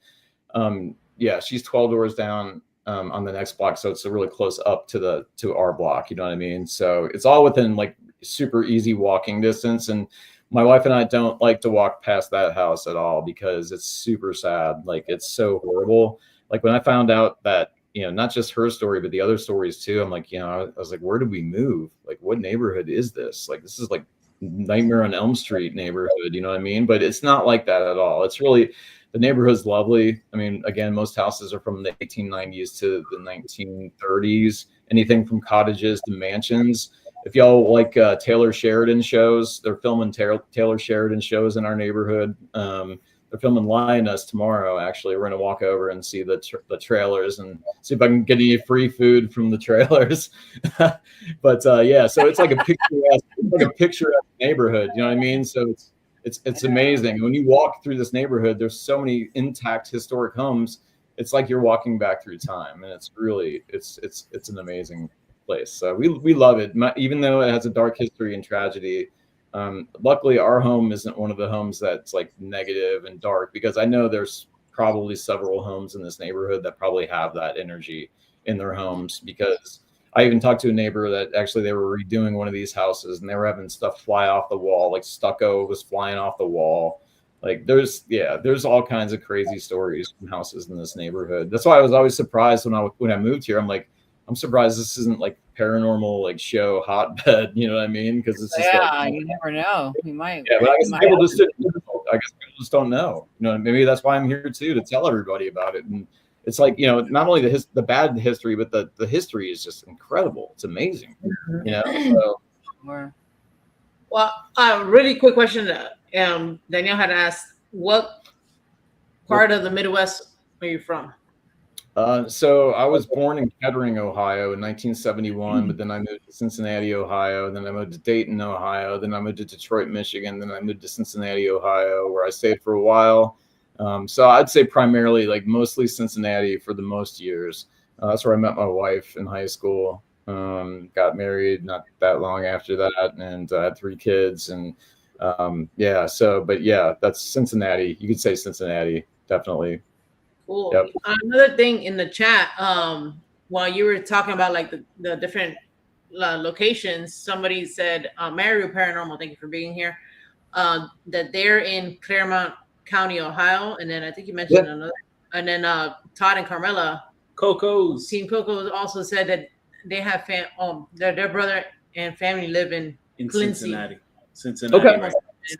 Yeah, she's 12 doors down on the next block, so it's a really close up to our block. You know what I mean? So it's all within like super easy walking distance. And my wife and I don't like to walk past that house at all because it's super sad. Like it's so horrible. Like when I found out that, not just her story, but the other stories too. I'm like, I was like, where did we move? Like, what neighborhood is this? Like, this is like Nightmare on Elm Street neighborhood. You know what I mean? But it's not like that at all. It's really, the neighborhood's lovely. I mean, again, most houses are from the 1890s to the 1930s, anything from cottages to mansions. If y'all like Taylor Sheridan shows, they're filming Taylor Sheridan shows in our neighborhood. They're filming Lioness tomorrow. Actually, we're gonna walk over and see the trailers and see if I can get any free food from the trailers. But yeah, so it's like a picturesque neighborhood. You know what I mean? So it's amazing. When you walk through this neighborhood, there's so many intact historic homes. It's like you're walking back through time, and it's really it's an amazing place. So we love it, even though it has a dark history and tragedy. Luckily, our home isn't one of the homes that's like negative and dark, because I know there's probably several homes in this neighborhood that probably have that energy in their homes, because I even talked to a neighbor that actually they were redoing one of these houses and they were having stuff fly off the wall, like stucco was flying off the wall. Like there's all kinds of crazy stories from houses in this neighborhood. That's why I was always surprised when I moved here. I'm like, I'm surprised this isn't like paranormal like show hotbed. You know what I mean? Because it's just like, you never know. You might. yeah, but I guess people just don't know. You know, maybe that's why I'm here too, to tell everybody about it. And it's like, you know, not only the bad history, but the history is just incredible. It's amazing. You know. So. Well, really quick question. Danielle had asked, what part of the Midwest are you from? So I was born in Kettering, Ohio in 1971, but then I moved to Cincinnati, Ohio. Then I moved to Dayton, Ohio. Then I moved to Detroit, Michigan. Then I moved to Cincinnati, Ohio, where I stayed for a while. So I'd say primarily, like mostly Cincinnati for the most years. That's where I met my wife in high school. Got married not that long after that, and had 3 kids. And yeah, so, but yeah, that's Cincinnati. You could say Cincinnati, definitely. Cool. Yep. Another thing in the chat, while you were talking about like the different locations, somebody said, Mario Paranormal, thank you for being here, that they're in Claremont County, Ohio. And then I think you mentioned another, and then Todd and Carmela, Team Coco's also said that they have their brother and family live in Cincinnati. Okay. Right?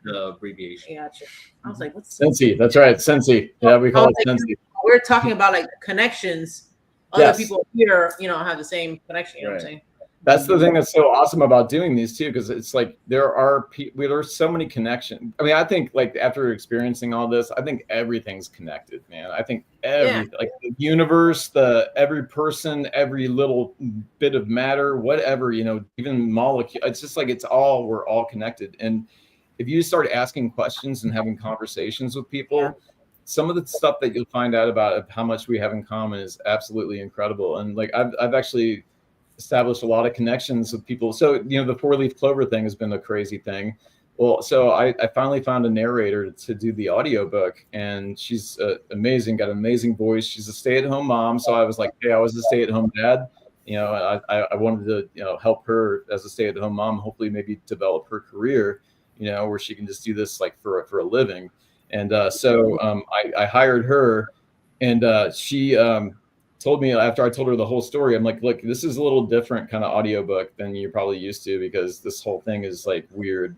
The abbreviation. Yeah, gotcha. I was like, what's Cincy? That's right, Cincy. Yeah, we call it Cincy. We're talking about like connections. Other people here, you know, have the same connection. You know what I'm saying? That's the thing that's so awesome about doing these too, because it's like there's so many connections. I mean, I think like after experiencing all this, I think everything's connected, man. I think like the universe, every person, every little bit of matter, whatever, you know, even molecule. It's just like we're all connected. And if you start asking questions and having conversations with people, some of the stuff that you'll find out about how much we have in common is absolutely incredible. And like I've actually established a lot of connections with people. So, you know, the 4-leaf clover thing has been a crazy thing. Well, so I finally found a narrator to do the audiobook, and she's amazing, got an amazing voice. She's a stay-at-home mom. So I was like, hey, I was a stay-at-home dad. You know, I wanted to, you know, help her as a stay-at-home mom, hopefully maybe develop her career, you know, where she can just do this like for a living. And so I hired her, and she told me after I told her the whole story, I'm like, look, this is a little different kind of audiobook than you're probably used to, because this whole thing is like weird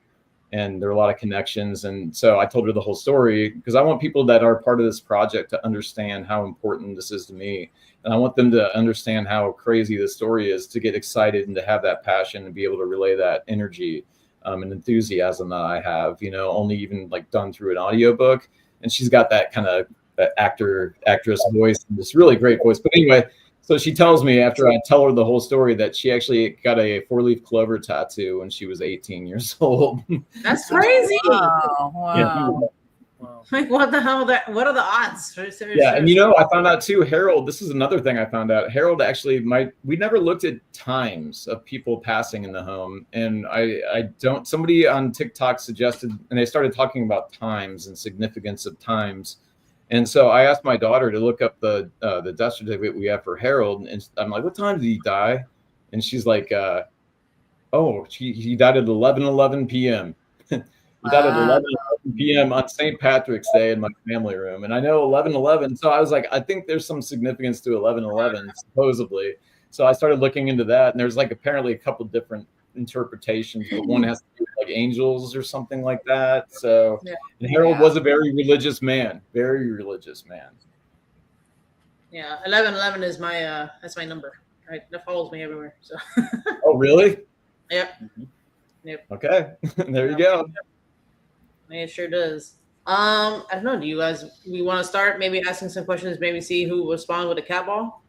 and there are a lot of connections. And so I told her the whole story because I want people that are part of this project to understand how important this is to me. And I want them to understand how crazy this story is, to get excited and to have that passion and be able to relay that energy and enthusiasm that I have, you know, only even like done through an audiobook. And she's got that kind of that actress voice, and this really great voice. But anyway, so she tells me after I tell her the whole story that she actually got a 4-leaf clover tattoo when she was 18 years old. That's crazy. Wow. Yeah. Like, what the hell? What are the odds? Yeah, and you know, I found out too, Harold, this is another thing I found out. Harold actually we never looked at times of people passing in the home. And somebody on TikTok suggested, and they started talking about times and significance of times. And so I asked my daughter to look up the death certificate we have for Harold. And I'm like, what time did he die? And she's like, he died at 11:11 p.m. He died at 11:11 p.m. on St. Patrick's Day in my family room. And I know 11:11. So I was like, I think there's some significance to 11:11, supposedly. So I started looking into that. And there's like apparently a couple different interpretations, but one has to do with like angels or something like that. So and Harold was a very religious man. Yeah, 11:11 is my that's my number. Right, that follows me everywhere. So. Oh, really? Yep. Yep. Okay. There you go. It sure does. I don't know. Do you guys? We want to start maybe asking some questions. Maybe see who will respond with a cat ball.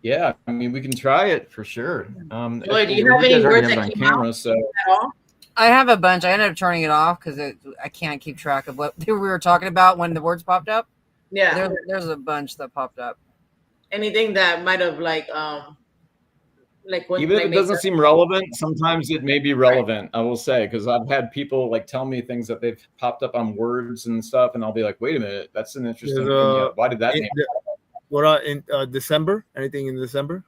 Yeah, I mean, we can try it for sure. Joy, do you have any words that came camera, out so. at all? I have a bunch. I ended up turning it off because I can't keep track of what we were talking about when the words popped up. Yeah, there's a bunch that popped up. Anything that might have like when, even if it doesn't seem relevant, sometimes it may be relevant. I will say, because I've had people like tell me things that they've popped up on words and stuff, and I'll be like, wait a minute, that's an interesting thing. Why did that name? What in December? Anything in December?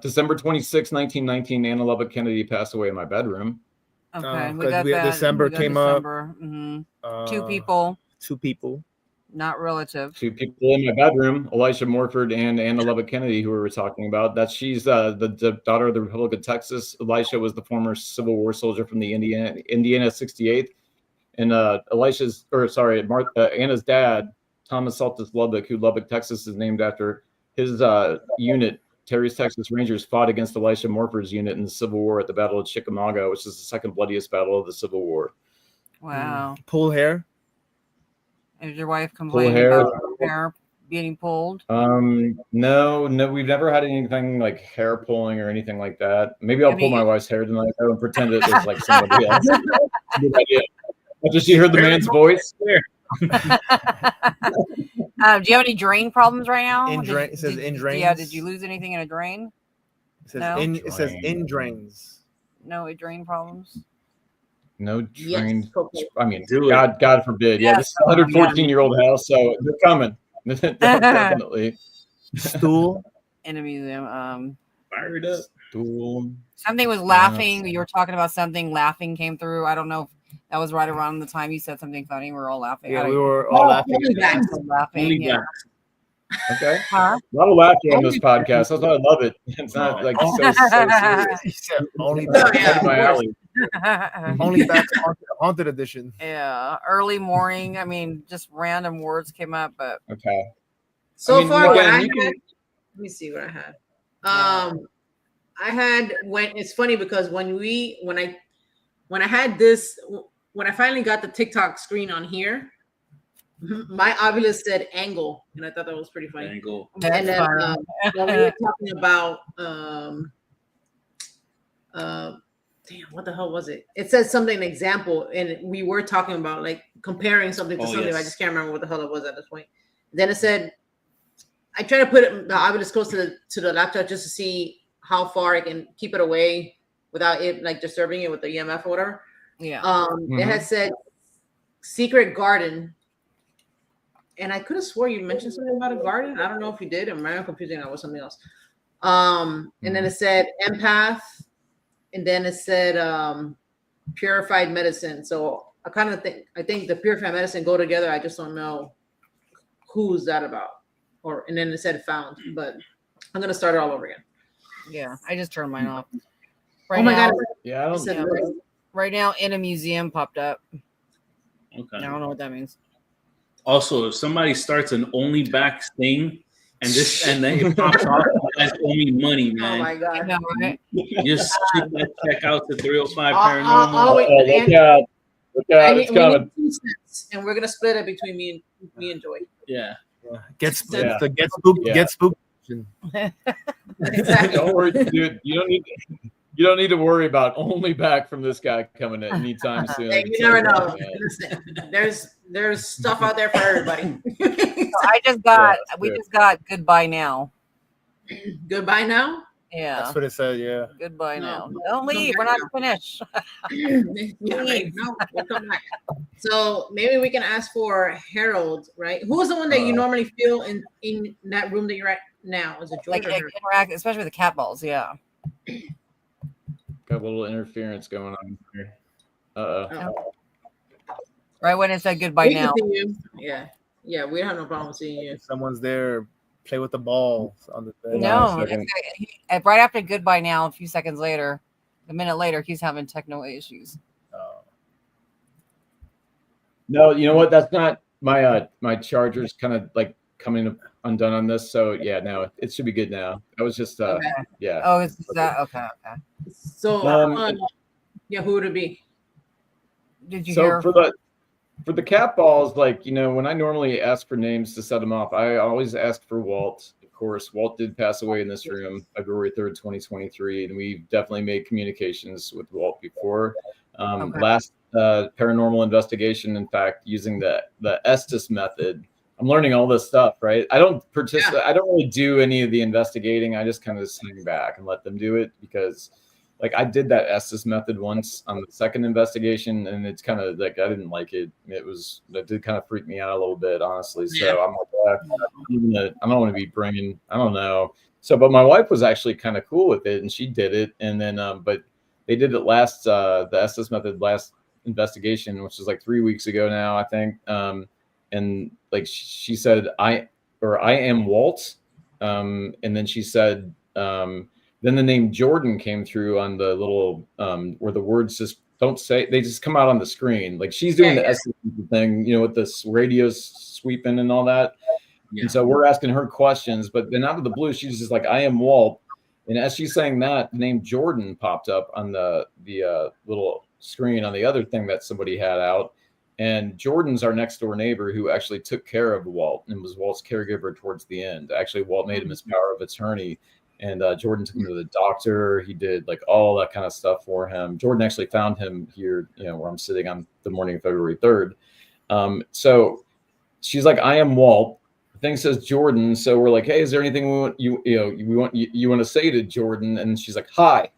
December 26, 1919, 𝗟𝗏𝗘𝘀 Kennedy passed away in my bedroom. Okay, we got that. December came December. Up. Mm-hmm. Two people. Not relative. 2 people in my bedroom, Elisha Morford and 𝗟𝗏𝗃𝗀𝗃, who we were talking about. She's the daughter of the Republic of Texas. Elisha was the former Civil War soldier from the Indiana 68th. And Anna's dad, Thomas Saltus Lubbock, who Lubbock, Texas is named after, his unit, Terry's Texas Rangers, fought against Elisha Morford's unit in the Civil War at the Battle of 𝗟𝗂𝗃𝗀𝗃, which is the second bloodiest battle of the Civil War. Wow. Pull hair. Is your wife complaining about her hair being pulled? No, we've never had anything like hair pulling or anything like that. Maybe I'll pull my wife's hair tonight and pretend it was like somebody else. Good idea. After she heard the man's voice. Do you have any drain problems right now? It says in drains. Yeah, did you lose anything in a drain? It says it says in drains. No drain problems. No drain. Yes. I mean, God forbid. Yeah, this is a 114-year-old house, so they're coming. Definitely. Stool in a museum. Fired up. Stool. Something was laughing. You were talking about something. Laughing came through. I don't know if that was right around the time you said something funny. We were all laughing. Yeah, we were all laughing. Laughing. Yeah. Okay. A lot of laughter on this podcast. That's why I love it. It's not like so serious. Only my alley. Only back haunted edition. Yeah, early morning. I mean, just random words came up, but okay. So far, what I had, let me see what I had. I had it's funny because when I had this, when I finally got the TikTok screen on here, my 𝗹𝗏𝗀𝗀𝗘 said angle, and I thought that was pretty funny. Angle. And then when we were talking about damn, what the hell was it? It says something, an example, and we were talking about like comparing something to something. Yes. I just can't remember what the hell it was at this point. Then it said, I try to put the 𝗹𝗏𝗀𝗀𝗃 close to the laptop just to see how far I can keep it away without it like disturbing it with the EMF or whatever. Yeah. It had said secret garden. And I could have swore you mentioned something about a garden. I don't know if you did. I'm confusing that with something else. And then it said empath. And then it said purified medicine. So I think the purified medicine go together. I just don't know who's that about. And then it said found. But I'm going to start it all over again. Yeah, I just turned mine off. Right now, God. Yeah, I don't right now in a museum popped up. Okay. I don't know what that means. Also, if somebody starts an only back thing and then it pops off, you guys owe me money, man. Oh my God. I know, right? Just shoot that check out to 305 Paranormal. Look out, it's coming. And we're gonna split it between me and Joy. Yeah. Get spooked. Exactly. Don't worry, dude. You don't need to worry about only back from this guy coming in anytime soon. Hey, you never know. Listen, there's stuff out there for everybody. So we just got goodbye now. Goodbye now? Yeah. That's what it said, yeah. Goodbye now. Don't leave. We're not finished. Yeah, right. No, we'll come back. So maybe we can ask for Harold, right? Who is the one that you normally feel in that room that you're at now? Is it George? Like interact, especially with the cat balls, yeah. Got a little interference going on here. Uh-oh. Right when it said goodbye we now. Can see you. Yeah, we don't have no problem seeing you. If someone's there, play with the ball on the bed. No, right after goodbye now, a few seconds later, a minute later, he's having techno issues. No, you know what? That's not my charger's kind of like coming undone on this. So yeah, no, it should be good now. I was just yeah. Oh, is that okay? So yeah, who would it be? Did you hear? For the cat balls, like, you know, when I normally ask for names to set them off, I always ask for Walt. Of course, Walt did pass away in this room February 3rd, 2023, and we've definitely made communications with Walt before. Last paranormal investigation, in fact, using the Estes method. I'm learning all this stuff, right? I don't participate. Yeah. I don't really do any of the investigating. I just kind of hang back and let them do it because, like, I did that Estes method once on the second investigation, and it's kind of like I didn't like it. It did kind of freak me out a little bit, honestly. So yeah. I'm like, I don't want to be bringing. I don't know. So, but my wife was actually kind of cool with it, and she did it. And then, but they did it the Estes method last investigation, which is like 3 weeks ago now, I think. and like she said, I am Walt. And then she said, then the name Jordan came through on the little where the words just don't say, they just come out on the screen. Like she's doing the essence thing, you know, with this radio sweeping and all that. And so we're asking her questions, but then out of the blue, she's just like, I am Walt. And as she's saying that, the name Jordan popped up on the little screen on the other thing that somebody had out. And Jordan's our next door neighbor who actually took care of Walt and was Walt's caregiver towards the end. Actually, Walt made him his power of attorney, and Jordan took him to the doctor. He did like all that kind of stuff for him. Jordan actually found him here, you know, where I'm sitting on the morning of February 3rd. So she's like, I am Walt. Thing says Jordan, so we're like, hey, is there anything you want to say to Jordan? And she's like, hi.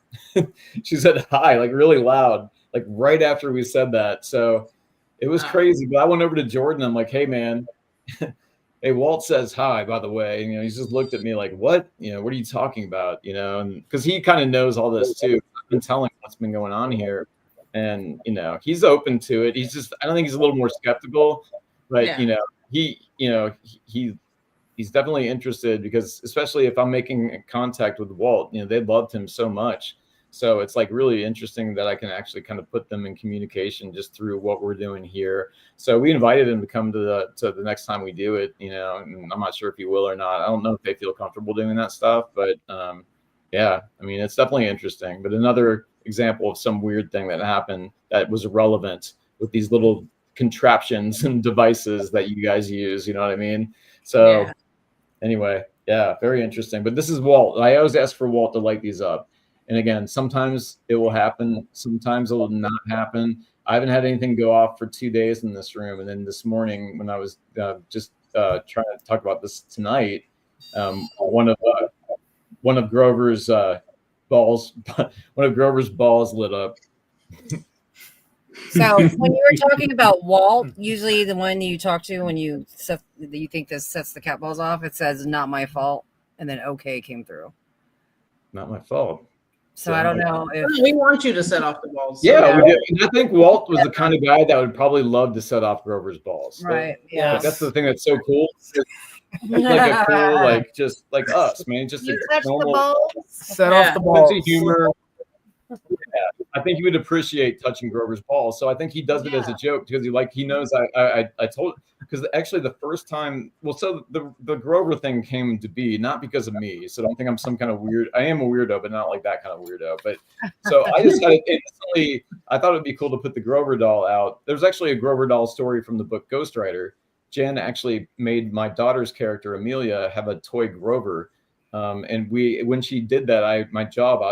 She said hi, like really loud, like right after we said that. So it was crazy. But I went over to Jordan. I'm like, hey man, hey, Walt says hi, by the way. And, you know, he's just looked at me like, what? You know, what are you talking about? You know, and because he kind of knows all this too. I've been telling him what's been going on here, and you know, he's open to it. He's just, I don't think he's a little more skeptical, but you know. He's definitely interested, because especially if I'm making contact with Walt, you know, they loved him so much. So it's like really interesting that I can actually kind of put them in communication just through what we're doing here. So we invited him to come to the next time we do it, you know, and I'm not sure if he will or not. I don't know if they feel comfortable doing that stuff, but yeah, I mean, it's definitely interesting. But another example of some weird thing that happened that was irrelevant with these little contraptions and devices that you guys use, you know what I mean? So anyway, yeah, very interesting. But this is Walt. I always ask for Walt to light these up. And again, sometimes it will happen, sometimes it will not happen. I haven't had anything go off for 2 days in this room. And then this morning, when I was just trying to talk about this tonight, one of Grover's balls lit up. So when you were talking about Walt, usually the one you talk to when you think this sets the cat balls off, it says "not my fault," and then "okay" came through. Not my fault. So I don't know if we want you to set off the balls. So yeah, we do. And I think Walt was the kind of guy that would probably love to set off Grover's balls. Right. Yeah. That's the thing that's so cool. It's like a cool, like just like us, man. Just you a touch normal, the balls. Set off the balls. sense of humor. Yeah, I think he would appreciate touching Grover's balls. So I think he does it as a joke because he knows I told, because actually the first time, well, so the Grover thing came to be not because of me. So don't think I'm some kind of weird. I am a weirdo, but not like that kind of weirdo. But so I decided instantly, I thought it'd be cool to put the Grover doll out. There's actually a Grover doll story from the book Ghostwriter. Jen actually made my daughter's character Amelia have a toy Grover. And when she did that, I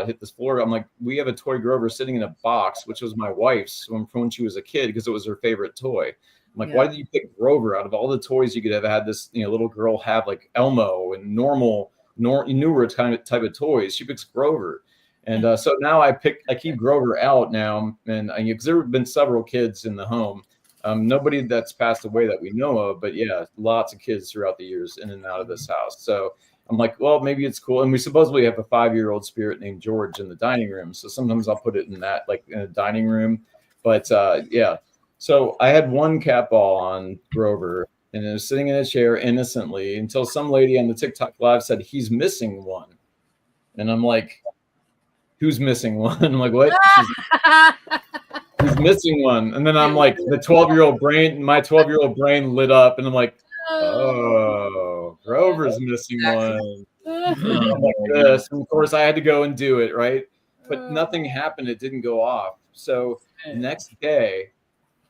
hit this floor. I'm like, we have a toy Grover sitting in a box, which was my wife's from when she was a kid, because it was her favorite toy. I'm like, why did you pick Grover out of all the toys you could have had this, you know, little girl have, like 𝗟𝗏𝗄 and newer type of toys? She picks Grover. And so now I keep Grover out now. And because there have been several kids in the home. Nobody that's passed away that we know of, but yeah, lots of kids throughout the years in and out of this house. So I'm like, well, maybe it's cool. And we supposedly have a 5-year-old spirit named George in the dining room. So sometimes I'll put it in that, like in a dining room. But yeah, so I had one cat ball on Grover, and it was sitting in a chair innocently until some lady on the TikTok live said, he's missing one. And I'm like, who's missing one? I'm like, what? He's missing one. And then I'm like, my 12-year-old brain lit up, and I'm like, oh, Grover's missing one. Like this. And of course, I had to go and do it, right? But nothing happened. It didn't go off. So next day,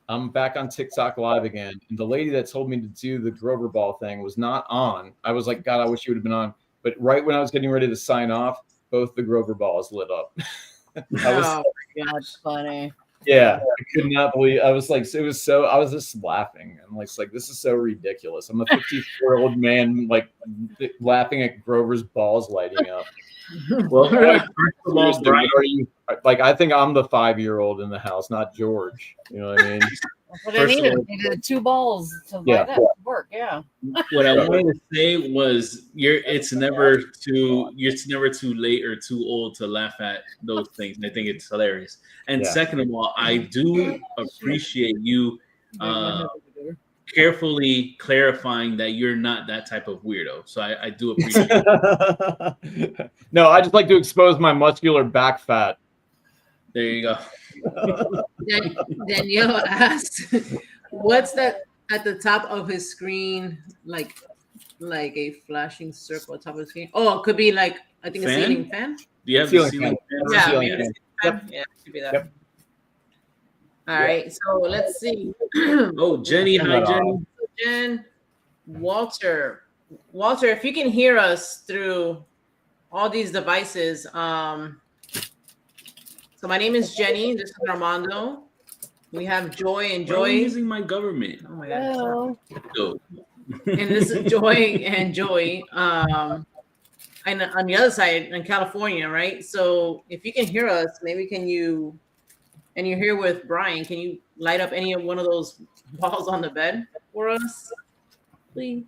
I'm back on TikTok live again. And the lady that told me to do the Grover ball thing was not on. I was like, God, I wish you would have been on. But right when I was getting ready to sign off, both the Grover balls lit up. Oh my God, funny. Yeah, I could not believe. I was like, I was just laughing. I'm like, this is so ridiculous. I'm a 54-year-old man, like laughing at Grover's balls lighting up. Well, Brian, I think I'm the 5-year-old in the house, not George. You know what I mean? That's what I needed. I needed 2 balls to light up. Work, yeah. What I wanted to say was, it's never too late or too old to laugh at those things. I think it's hilarious. And second of all, I do appreciate you carefully clarifying that you're not that type of weirdo. So I do appreciate it. No, I just like to expose my muscular back fat. There you go. Danielle asked, "What's that at the top of his screen? Like a flashing circle on top of the screen? Oh, it could be like I think a ceiling fan. Do you have Ceiling the ceiling fan? Yeah, Ceiling maybe fan. a ceiling fan. Yeah, it could be that. Yep. All right, so let's see. Oh, Jenny, hi Jenny. Jen, Walter, if you can hear us through all these devices. So my name is Jenny. This is Armando. We have Joy and Bro, I'm Joy. using my government. Oh my God. Go. And this is Joy and Joy. And on the other side in California, right? So if you can hear us, maybe you're here with Brian, can you light up any of one of those balls on the bed for us, please?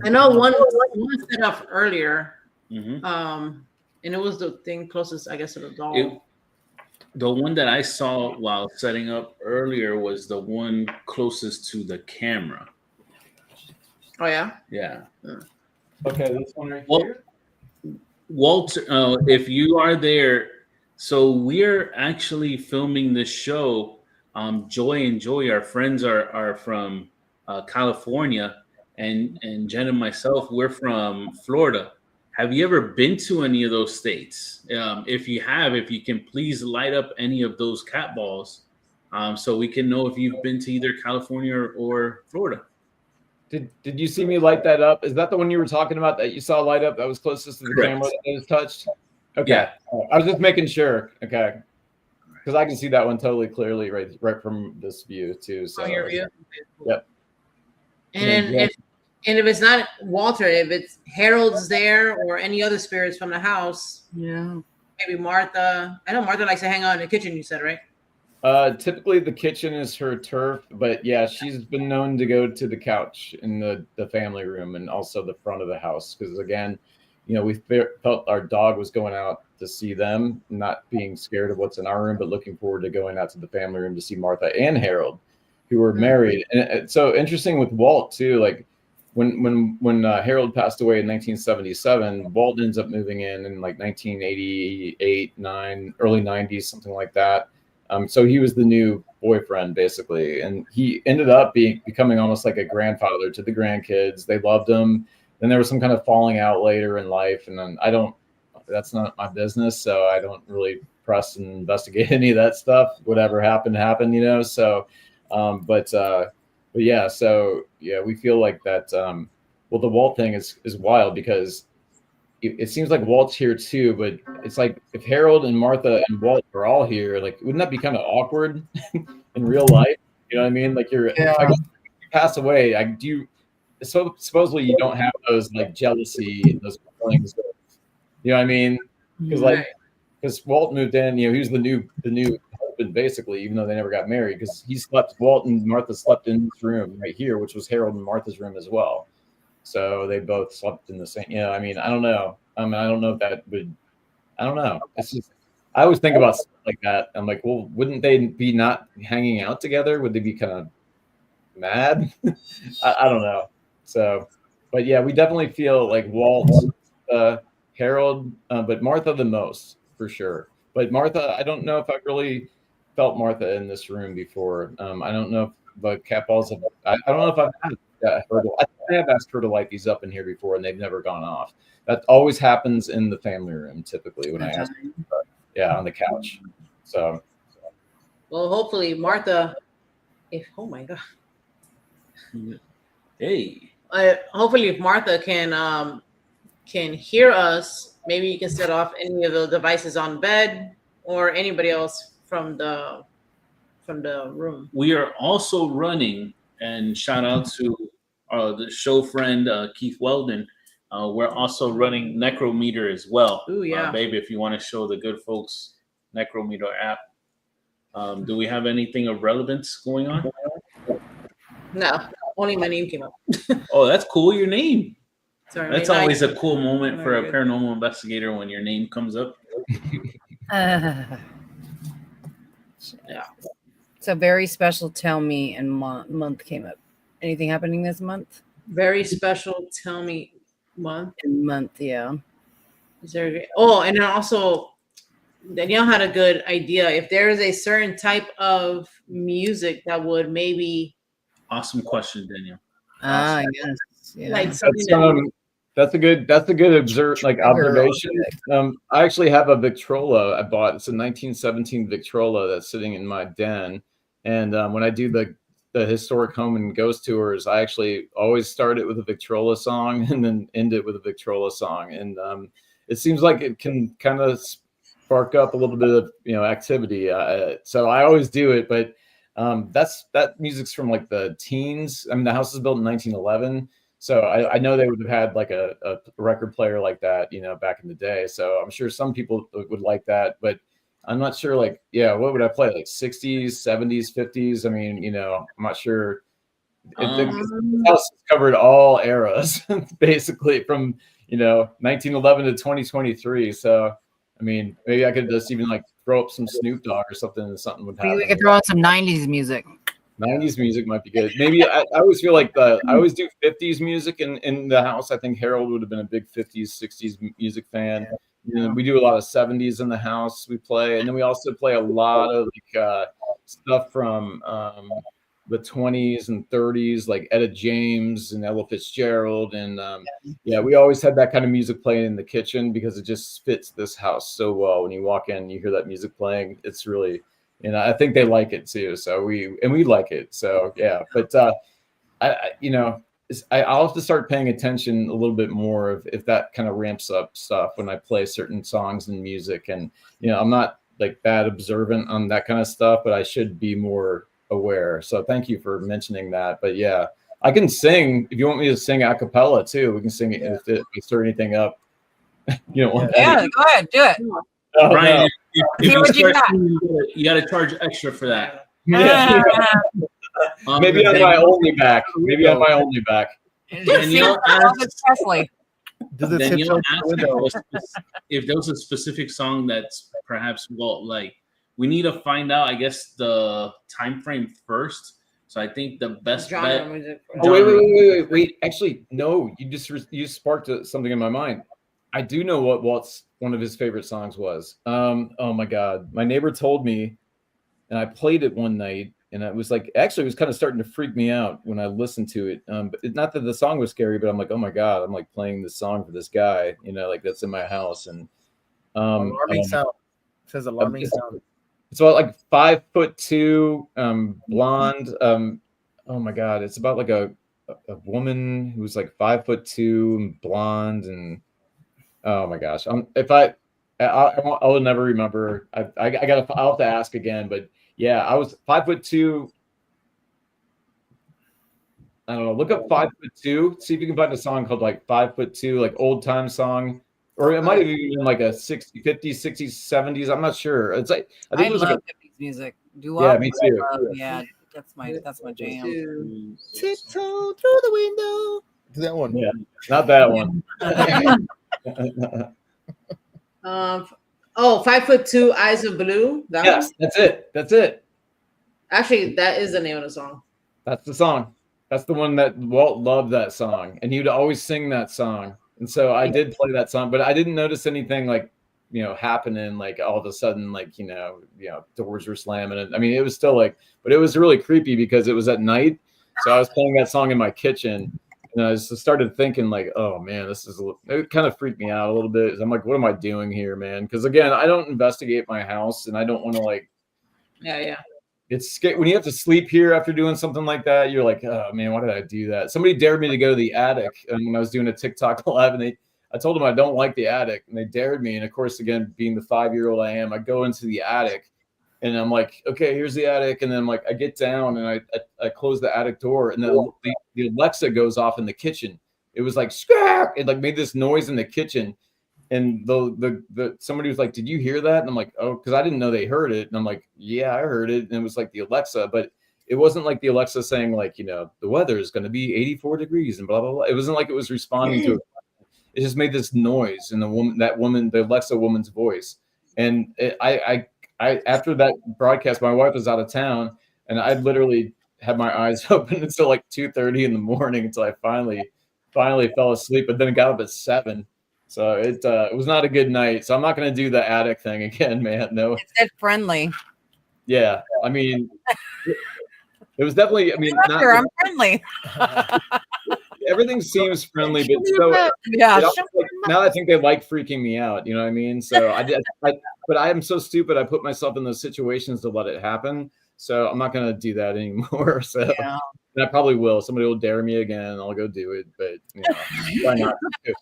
I know one was set up earlier. Mm-hmm. And it was the thing closest, I guess, to the doll. The one that I saw while setting up earlier was the one closest to the camera. Oh yeah. Yeah. Okay, this one right here. Walter, if you are there, so we're actually filming this show. Joy and Joy, our friends are from California, and Jen and myself, we're from Florida. Have you ever been to any of those states? If you have, if you can please light up any of those cat balls, so we can know if you've been to either California or Florida. Did you see me light that up? Is that the one you were talking about that you saw light up that was closest to the Correct. camera that it was touched? Okay. Yeah. I was just making sure. Okay. Because I can see that one totally clearly right from this view too. So your view. Yep. And if it's not Walter, if it's Harold's there or any other spirits from the house, maybe Martha. I know Martha likes to hang out in the kitchen. You said, right? Typically the kitchen is her turf, but yeah, she's been known to go to the couch in the family room and also the front of the house. Because again, we felt our dog was going out to see them, not being scared of what's in our room, but looking forward to going out to the family room to see Martha and Harold, who were married. And it's so interesting with Walt too, like when Harold passed away in 1977, Walt ends up moving in like 1988, 9, early 90s, something like that. So he was the new boyfriend basically, and he ended up becoming almost like a grandfather to the grandkids. They loved him. Then there was some kind of falling out later in life, and then that's not my business, so I don't really press and investigate any of that stuff. Whatever happened, So, but yeah, so yeah, we feel like that. Well, the Walt thing is wild because it seems like Walt's here too, but it's like if Harold and Martha and Walt are all here, like wouldn't that be kind of awkward in real life? You know what I mean? Like I guess if you pass away, so supposedly you don't have those like jealousy, those feelings. You know what I mean? Because Walt moved in, he was the new husband basically, even though they never got married, because Walt and Martha slept in this room right here, which was Harold and Martha's room as well. So they both slept in the same. I mean, I don't know. I don't know if that would. I don't know. It's just I always think about stuff like that. I'm like, well, wouldn't they be not hanging out together? Would they be kind of mad? I don't know. So, but yeah, we definitely feel like Walt, Harold, but Martha the most for sure. But Martha, I don't know if I've really felt Martha in this room before. I don't know if the cat balls have. I don't know if I've had. I have asked her to light these up in here before, and they've never gone off. That always happens in the family room, typically when I ask her, on the couch. So, well, hopefully Martha. Oh my God. Hey. Hopefully, if Martha can hear us, maybe you can set off any of the devices on bed or anybody else from the room. We are also running, and shout out to the show friend Keith Weldon. We're also running Necrometer as well. Ooh, yeah. Baby, if you want to show the good folks Necrometer app. Do we have anything of relevance going on? No, only my name came up. Oh, that's cool. Your name. Sorry, that's always a cool moment for a paranormal investigator when your name comes up. Yeah. So very special Tell Me and month came up. Anything happening this month? Very special Tell Me month. Month, yeah. Is there? Oh, and then also Danielle had a good idea. If there is a certain type of music that would maybe. Awesome question, Danielle. Yes. Yeah. Like something that's a good observation. I actually have a Victrola I bought. It's a 1917 Victrola that's sitting in my den. And when I do the historic home and ghost tours, I actually always start it with a Victrola song and then end it with a Victrola song. And it seems like it can kind of spark up a little bit of activity. So I always do it, but that music's from like the teens. I mean, the house was built in 1911. So I know they would have had like a record player like that, back in the day. So I'm sure some people would like that, but I'm not sure, like, what would I play? Like 60s, 70s, 50s? I mean, I'm not sure. The house covered all eras, basically, from, 1911 to 2023. So, I mean, maybe I could just even like throw up some Snoop Dogg or something and something would happen. We could throw out some 90s music. 90s music might be good. Maybe I always feel like I always do 50s music in the house. I think Harold would have been a big 50s, 60s music fan. We do a lot of 70s in the house we play. And then we also play a lot of like stuff from the 20s and 30s, like Etta James and Ella Fitzgerald. And we always had that kind of music playing in the kitchen because it just fits this house so well. When you walk in, you hear that music playing. It's really, I think they like it too. So we like it. So yeah, but I'll have to start paying attention a little bit more if that kind of ramps up stuff when I play certain songs and music. And I'm not like that observant on that kind of stuff, but I should be more aware. So thank you for mentioning that. But yeah, I can sing if you want me to sing a cappella too. We can sing it if we stir anything up. Go ahead, do it. Brian, no. if you start singing, you got to charge extra for that. Yeah. Maybe on my only back. Maybe on my only back. Danielle asked Does if there was a specific song that's perhaps we need to find out, I guess, the time frame first. So I think the best bet. Oh, wait. Actually, no. You sparked something in my mind. I do know what Walt's one of his favorite songs was. Oh my God. My neighbor told me, and I played it one night, and it was like, actually, it was kind of starting to freak me out when I listened to it. But not that the song was scary, but I'm like, oh my God, I'm like playing this song for this guy, like that's in my house. And alarming sound. It says alarming sound. It's about like 5'2", blonde. Oh my God, it's about like a woman who's like 5'2" and blonde, and oh my gosh, I'll never remember. I'll have to ask again, but yeah, I was 5'2". I don't know. Look up 5'2". See if you can find a song called like 5'2", like old time song, or it might have even been like a 50s, 60s, 70s. I'm not sure. It's like I think it was love like 50s music. Yeah, me too. Yeah, that's my jam. Tiptoe through the window. That one. Yeah, not that one. 5'2", Eyes of Blue. Yes, that's it. Actually, that is the name of the song. That's the song. That's the one that Walt loved, that song, and he would always sing that song. And so I did play that song, but I didn't notice anything like happening, like all of a sudden, like doors were slamming. And I mean, it was still like, but it was really creepy because it was at night. So I was playing that song in my kitchen. And I just started thinking like, oh man, it kind of freaked me out a little bit. I'm like, what am I doing here, man? Because again, I don't investigate my house, and I don't want to like. Yeah. It's scary when you have to sleep here after doing something like that. You're like, oh man, why did I do that? Somebody dared me to go to the attic, and when I was doing a TikTok live, and I told them I don't like the attic, and they dared me. And of course, again, being the 5-year-old I am, I go into the attic. And I'm like, okay, here's the attic. And then I'm like, I get down and I close the attic door, and then the Alexa goes off in the kitchen. It was like, squawk! It like made this noise in the kitchen. And the somebody was like, did you hear that? And I'm like, oh, because I didn't know they heard it. And I'm like, yeah, I heard it. And it was like the Alexa, but it wasn't like the Alexa saying like, the weather is going to be 84 degrees and blah, blah, blah. It wasn't like it was responding to it. It just made this noise in the Alexa woman's voice. And I after that broadcast, my wife was out of town. And I literally had my eyes open until like 2:30 in the morning until I finally fell asleep. But then got up at 7. So it was not a good night. So I'm not going to do the attic thing again, man. No. It said friendly. Yeah, I mean, it was definitely. I mean, not, I'm friendly. everything seems friendly, but so Yeah. now I think they like freaking me out. You know what I mean? So but I am so stupid. I put myself in those situations to let it happen. So I'm not going to do that anymore. So Yeah. and I probably will. Somebody will dare me again. I'll go do it. But you know, why not? At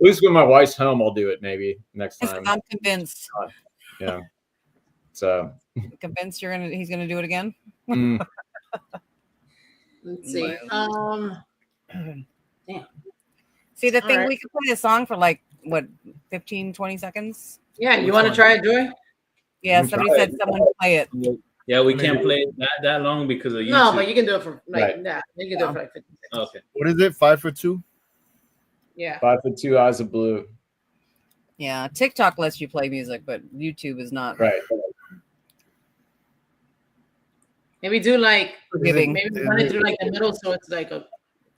least when my wife's home, I'll do it maybe next time. I'm convinced. Yeah. So Convinced he's gonna do it again. Let's see. Damn. See, the thing, we could play a song for like what, 15, 20 seconds. Yeah, you want to try it, Joy? Yeah, somebody said someone play it. Yeah, we can't play it that long because of YouTube. No, but you can do it for like Right. that. You can do it for like 15 seconds. Okay. What is it? 5 for 2? Yeah. 5 foot 2 eyes of blue. Yeah, TikTok lets you play music, but YouTube is not. Right. Maybe do like Forgiving. maybe run it through like the middle, so it's like a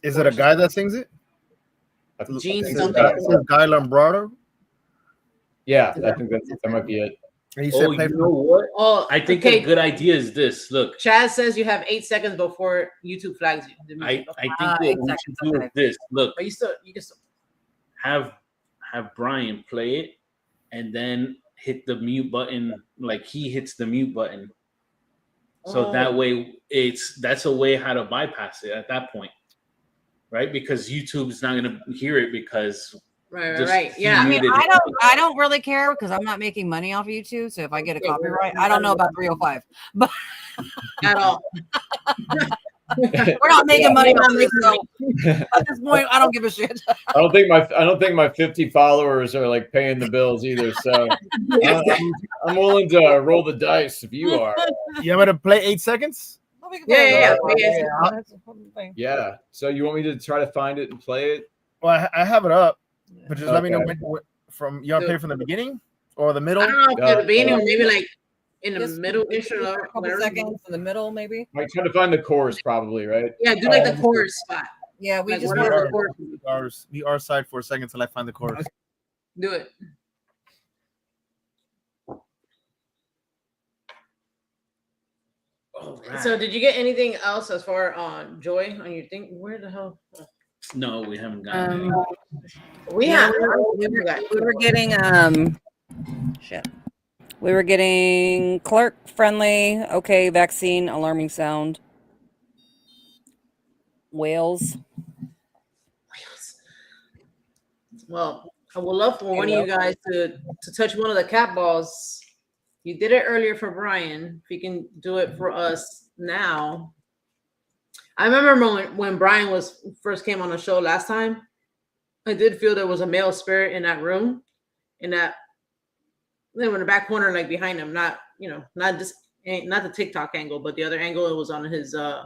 Is it a guy that sings it? Gene Is something. it Guy Lombardo? Yeah, I think that might be it. And he said Oh, play you know what? Oh, I think okay. a good idea is this. Look, Chaz says you have 8 seconds before YouTube flags you. The music. I think 8 what we should seconds, do okay. is this. Look, But you can still. have Brian play it, and then hit the mute button like he hits the mute button. So that way, that's a way how to bypass it at that point, right? Because YouTube's not going to hear it because Right. Yeah. I mean, I don't really care because I'm not making money off of YouTube. So if I get a copyright, I don't know about 305, but At all. we're not making money on this. So at this point, I don't give a shit. I don't think my 50 followers are like paying the bills either. So I'm willing to roll the dice if you are. You want me to play 8 seconds? Yeah. Yeah. So you want me to try to find it and play it? Well, I have it up, but just let me know Okay. from you want to play from the beginning or the middle? I don't know if at the beginning or maybe like in the Just middle-ish or a couple whatever. seconds in the middle, maybe. I'm trying to find the chorus, probably, right? Yeah, do like the chorus spot. Yeah, we Like just whatever the chorus. Be our side for a second till I find the chorus. Do it. All right. So did you get anything else as far on Joy on your thing? Where the hell? No, we haven't gotten it. We were getting shit. We were getting clerk friendly, okay, vaccine, alarming sound. Whales. Well, I would love for one of you guys to touch one of the cat balls. You did it earlier for Brian. If you can do it for us now. I remember when Brian first came on the show last time, I did feel there was a male spirit in that room, in the back corner, like behind him, not the TikTok angle, but the other angle. It was on his I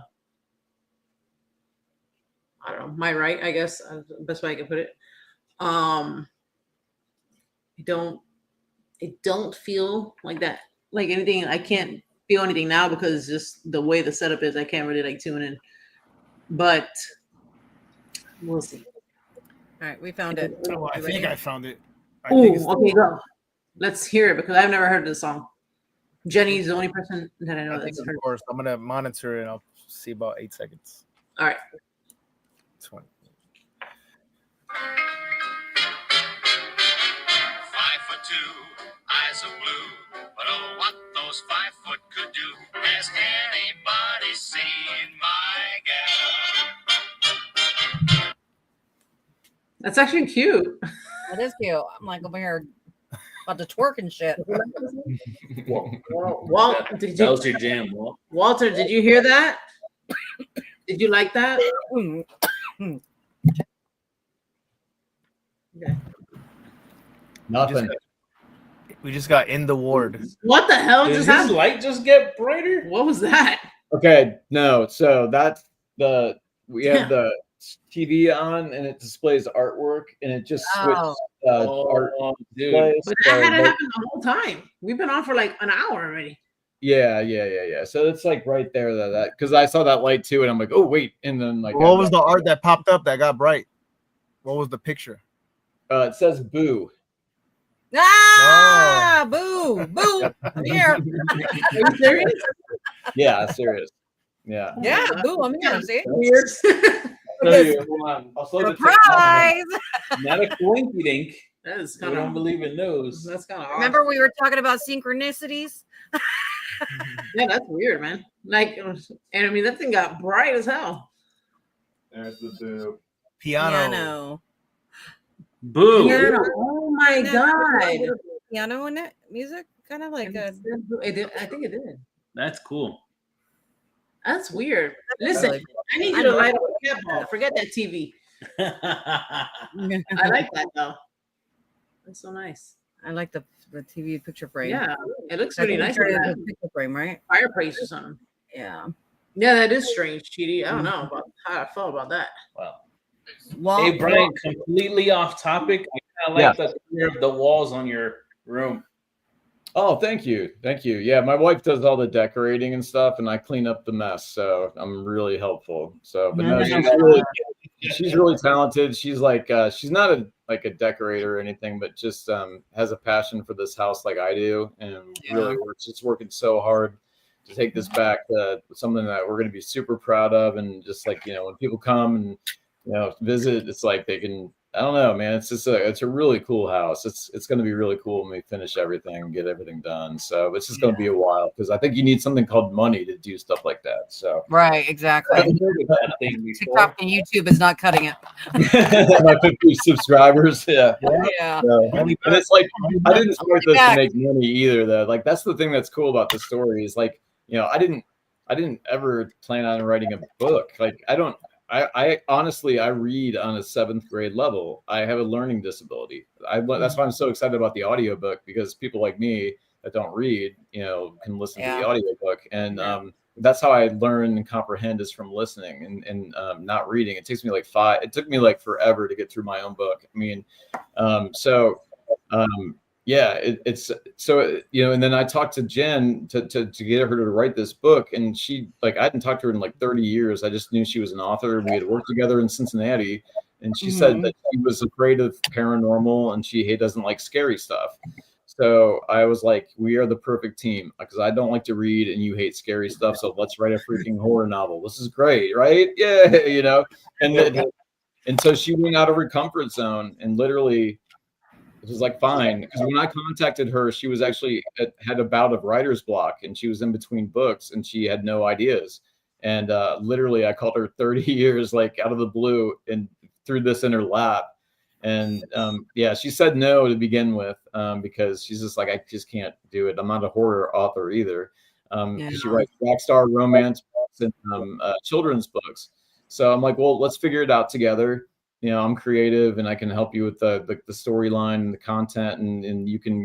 don't know, my right, I guess, best way I can put it. It don't feel like that, like anything. I can't feel anything now because just the way the setup is, I can't really like tune in. But we'll see. All right, we found it. Oh, I think I found it. Okay, go. Let's hear it because I've never heard this song. Jenny's the only person that I know that's heard. Of course, I'm gonna monitor it and I'll see about 8 seconds. All right. 20. 5 foot 2, eyes of blue. But oh, what those 5 foot could do. Has anybody seen my gal? That's actually cute. It is cute. I'm like over here about to twerk and shit. Walt, That was your jam, Walt. Walter, did you hear that? Did you like that? Okay. Nothing. We just got in the ward. What the hell Did just his happened? light just get brighter? What was that? Okay, no. So that's we have the TV on and it displays artwork and it just switched art dude. displays. But that hadn't happened the whole time. We've been on for like an hour already. Yeah. So it's like right there that because I saw that light too, and I'm like, oh wait, and then like What was the art that popped up that got bright? What was the picture? It says boo. Ah, boo, boo. I'm here. Are you serious? Yeah, serious. Yeah. Yeah, boo. I'm here. See? Weird. Hold on. I'll slow the tape down. Surprise. Not a coinkydink. That is I kind don't of. believe in those. That's kind of. Remember we were talking about synchronicities? Yeah, that's weird, man. Like, and I mean, that thing got bright as hell. There's the boo. Piano. Boo. Yeah. Oh my god. Piano in it? Music? Kind of like a. It did, I think it did. That's cool. That's weird. Listen, Really I need you to light up a cat ball. Forget that TV. I like that though. That's so nice. I like the TV picture frame. Yeah, it looks I really think nice. it's Like a picture frame, right? fireplace or something. Yeah. Yeah, that is strange, Chidi. I don't know about how I felt about that. Wow. Well, Hey, Brian, completely off topic. I kind of like the color of the walls on your room. Oh, thank you. Yeah, my wife does all the decorating and stuff, and I clean up the mess. So I'm really helpful. So, but no, she's really talented. She's like, she's not a decorator or anything, but just has a passion for this house like I do, and really works. It's working so hard to take this back to something that we're going to be super proud of, and just like when people come and visit, it's like they can. I don't know, man. It's just it's a really cool house. It's going to be really cool when we finish everything and get everything done. So it's just going to be a while because I think you need something called money to do stuff like that. So right, exactly. TikTok and YouTube is not cutting it. My 50 subscribers, yeah. So, and it's like I didn't start this to make money either. Though, like that's the thing that's cool about the story is like I didn't ever plan on writing a book. Like I honestly, I read on a 7th grade level. I have a learning disability. That's why I'm so excited about the audiobook because people like me that don't read, can listen to the audiobook. And that's how I learn and comprehend is from listening and not reading. It takes me it took me forever to get through my own book. I mean, it's so and then I talked to Jen to get her to write this book, and she I hadn't talked to her in 30 years. I just knew she was an author. We had worked together in Cincinnati, and she said that she was afraid of paranormal and she doesn't like scary stuff. So I was like, we are the perfect team because I don't like to read and you hate scary stuff. So let's write a freaking horror novel. This is great, right? Yeah, and so she went out of her comfort zone and literally. It was fine because when I contacted her, she was actually had a bout of writer's block and she was in between books and she had no ideas. And literally, I called her 30 years out of the blue and threw this in her lap. And she said no to begin with because she's just I just can't do it. I'm not a horror author either. She writes rockstar romance books and children's books. So I'm like, well, let's figure it out together. I'm creative and I can help you with the storyline and the content and you can,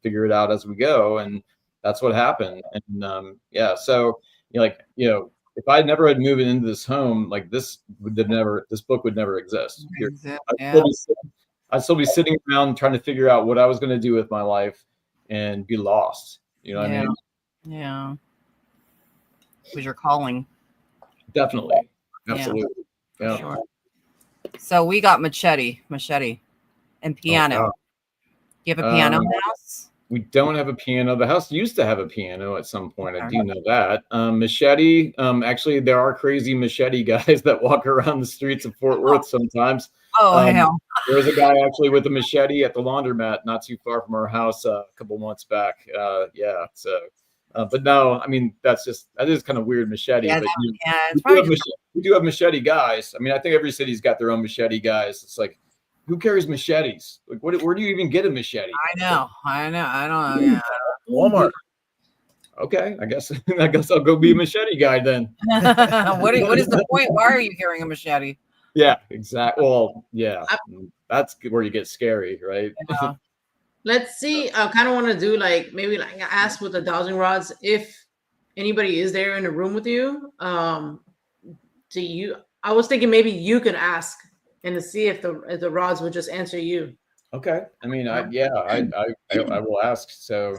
figure it out as we go. And that's what happened. And so, if I never had moved into this home, this book would never exist. I'd still be sitting around trying to figure out what I was going to do with my life and be lost. You know what I mean? Yeah. It was your calling. Definitely. Absolutely. Yeah. Sure. So we got machete, and piano. Oh, You have a piano in the house? We don't have a piano. The house used to have a piano at some point. I do know that. Machete. Actually, there are crazy machete guys that walk around the streets of Fort Worth sometimes. Oh, hell. There was a guy actually with a machete at the laundromat not too far from our house a couple months back. So. But no, I mean, that is kind of weird machete. Yeah, but we do have machete guys. I mean, I think every city's got their own machete guys. It's who carries machetes? Where do you even get a machete? I know. I don't know. Yeah. Walmart. Okay, I guess I'll go be a machete guy then. What is the point? Why are you carrying a machete? Yeah, exactly. Well, yeah, that's where you get scary, right? Yeah. Let's see. I kind of want to do maybe ask with the dowsing rods if anybody is there in the room with you. Do you? I was thinking maybe you could ask and to see if the rods would just answer you. Okay. I mean, I will ask. So.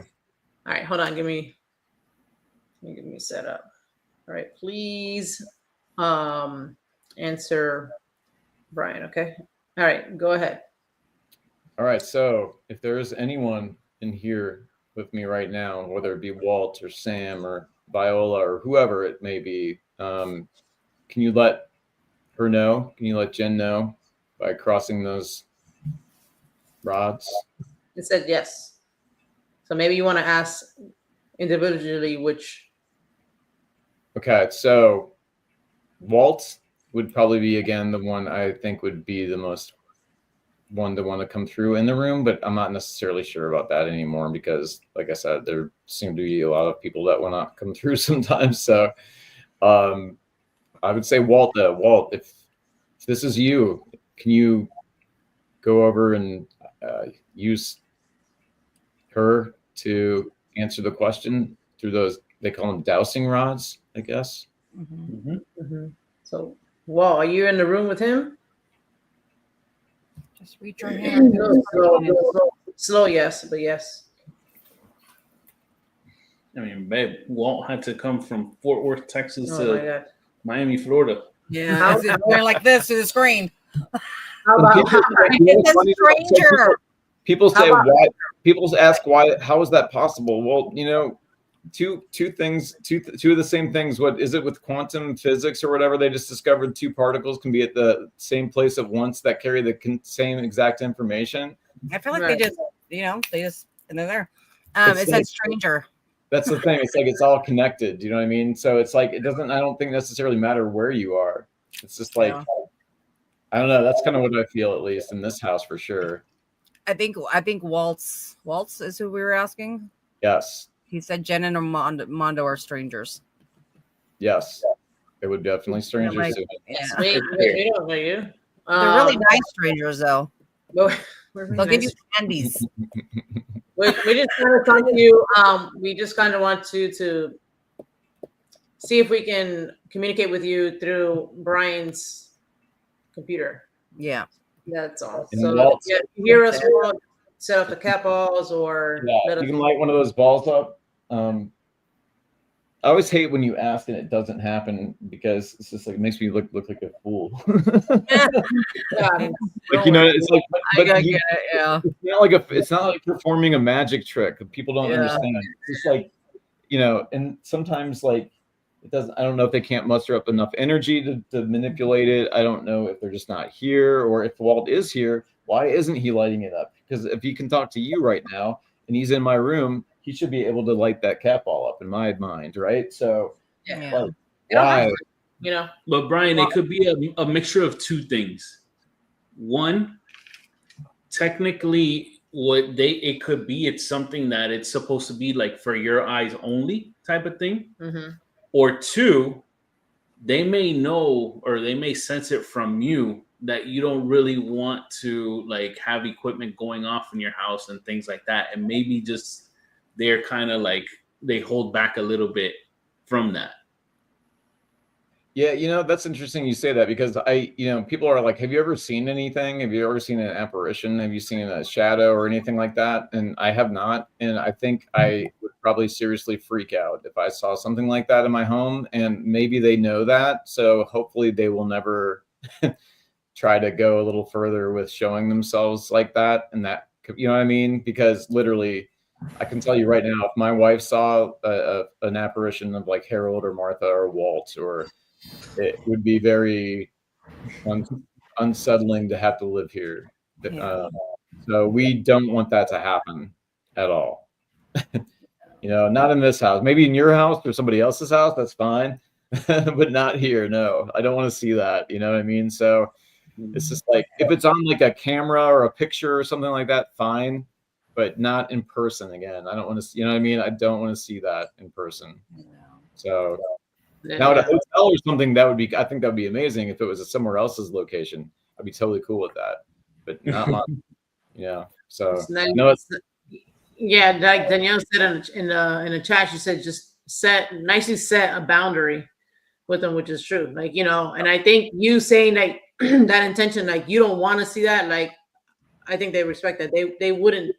All right, hold on. Give me. Get me set up. All right, please answer Brian. Okay. All right, go ahead. All right. So if there's anyone in here with me right now, whether it be Walt or Sam or Viola or whoever it may be, can you let her know? Can you let Jen know by crossing those rods? It said yes. So maybe you want to ask individually which. Okay. So Walt would probably be, again, the one I think would be the most one to want to come through in the room, but I'm not necessarily sure about that anymore because, like I said, there seem to be a lot of people that want to come through sometimes. So I would say Walt, though. Walt, if this is you, can you go over and use her to answer the question through those, they call them dowsing rods, I guess. So, Walt, are you in the room with him? Just reach your hand. Slow, yes, but yes. I mean, babe, Walt had to come from Fort Worth, Texas Oh my to God. Miami, Florida. Yeah, it's going like this to the screen. How about It's a stranger. People say about- why. People ask why. How is that possible? Well, you know, two of the same things. What is it with quantum physics or whatever? They just discovered two particles can be at the same place at once that carry the same exact information. I feel like Right. they just, and they're there. It's It like- says stranger. That's the thing. It's like it's all connected. You know what I mean? So it's like it doesn't. I don't think necessarily matter where you are. It's just like Yeah. I don't know. That's kind of what I feel, at least in this house, for sure. I think Waltz is who we were asking. Yes. He said Jen and Mondo are strangers. Yes. It would definitely strangers. like- to me. Yeah. Wait, don't know you. They're really nice strangers, though. We're They'll give you candies. We just kind of talk to you. We just kind of want to see if we can communicate with you through Brian's computer. Yeah. That's all. And So Walt- if you hear us, we'll set up the cat balls or Yeah, let us. you can light one of those balls up. I always hate when you ask and it doesn't happen because it's just like it makes me look like a fool. Yeah, Like, you know, it's like, but I you- get it. Yeah. it's not like performing a magic trick. People don't Yeah. understand. It's just like, you know, and sometimes like it doesn't. I don't know if they can't muster up enough energy to manipulate it. I don't know if they're just not here, or if Walt is here, why isn't he lighting it up? Because if he can talk to you right now and he's in my room, he should be able to light that cat ball up in my mind, right? So Yeah. like, You don't have why? to, you know. But Brian, it could be a mixture of two things. One, technically, it could be it's something that it's supposed to be like for your eyes only type of thing. Mm-hmm. Or two, they may know or they may sense it from you that you don't really want to like have equipment going off in your house and things like that, and maybe just they're kind of like they hold back a little bit from that. Yeah, you know, that's interesting you say that because people are like, have you ever seen anything? Have you ever seen an apparition? Have you seen a shadow or anything like that? And I have not. And I think I would probably seriously freak out if I saw something like that in my home. And maybe they know that. So hopefully they will never try to go a little further with showing themselves like that. And that, you know what I mean? Because literally, I can tell you right now, if my wife saw an apparition of like Harold or Martha or Walt, or it would be very unsettling to have to live here. Yeah. So we don't want that to happen at all. You know, not in this house. Maybe in your house or somebody else's house, that's fine. But not here. No, I don't want to see that. You know what I mean? So it's just like if it's on like a camera or a picture or something like that, fine. But not in person again. I don't want to, you know what I mean? I don't want to see that in person. So now at a hotel or something, I think that would be amazing if it was somewhere else's location. I'd be totally cool with that. But not mine. Yeah. So no, Yeah, like Danielle said in the chat, she said just nicely set a boundary with them, which is true. Like, you know, and I think you saying like that intention, like you don't want to see that, like I think they respect that. They wouldn't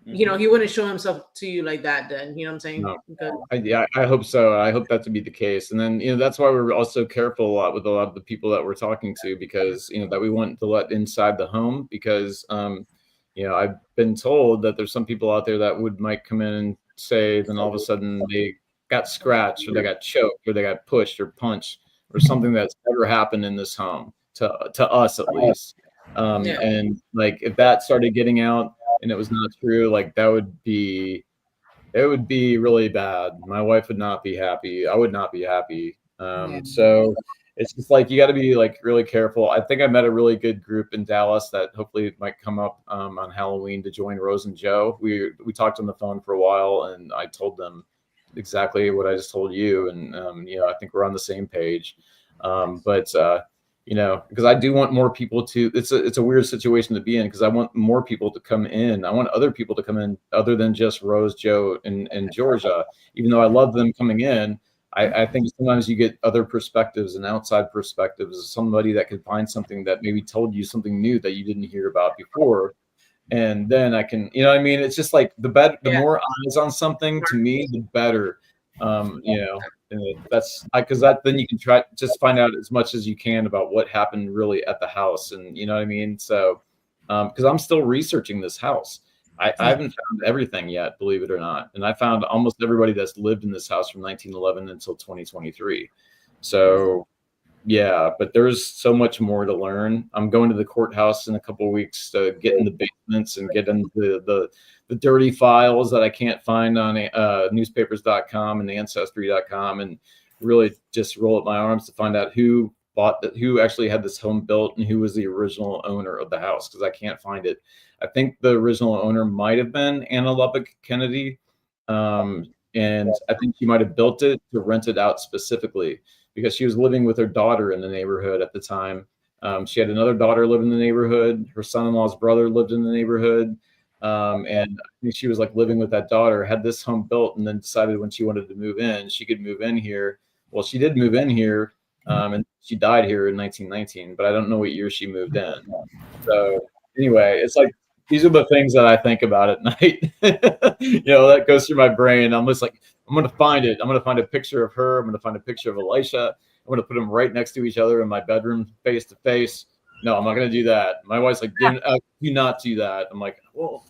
you know, he wouldn't show himself to you like that then, you know what I'm saying? No. Because, I hope so. I hope that to be the case. And then, you know, that's why we're also careful a lot with a lot of the people that we're talking to, because, you know, that we want to let inside the home, because, you know, I've been told that there's some people out there that might come in and say, then all of a sudden they got scratched or they got choked or they got pushed or punched or something that's never happened in this home to us, at least. And like, if that started getting out and it was not true, like it would be really bad. My wife would not be happy. I would not be happy. So it's just like, you got to be like really careful. I think I met a really good group in Dallas that hopefully might come up on Halloween to join Rose and Joe. We talked on the phone for a while, and I told them exactly what I just told you. And, you know, I think we're on the same page. You know, because I do want more people to, it's a weird situation to be in, because I want more people to come in. I want other people to come in other than just Rose, Joe, and Georgia. Even though I love them coming in, I think sometimes you get other perspectives and outside perspectives, somebody that could find something that maybe told you something new that you didn't hear about before. And then I can, you know what I mean? It's just like the more eyes on something, to me, the better. You know, and that's because then you can try just find out as much as you can about what happened really at the house. And you know what I mean? So because I'm still researching this house. I haven't found everything yet, believe it or not. And I found almost everybody that's lived in this house from 1911 until 2023. So yeah, but there's so much more to learn. I'm going to the courthouse in a couple of weeks to get in the basements and get into the dirty files that I can't find on newspapers.com and ancestry.com, and really just roll up my arms to find out who actually had this home built and who was the original owner of the house, because I can't find it. I think the original owner might have been 𝗟𝗏𝗃𝗀𝗃, and I think she might have built it to rent it out specifically because she was living with her daughter in the neighborhood at the time. She had another daughter live in the neighborhood. Her son-in-law's brother lived in the neighborhood. And I think she was like living with that daughter, had this home built, and then decided when she wanted to move in, she could move in here. Well, she did move in here, and she died here in 1919, but I don't know what year she moved in. So anyway, it's like, these are the things that I think about at night. You know, that goes through my brain. I'm just like, I'm going to find it. I'm going to find a picture of her. I'm going to find a picture of Elisha. I'm going to put them right next to each other in my bedroom, face to face. No, I'm not going to do that. My wife's like, do not do that. I'm like, well,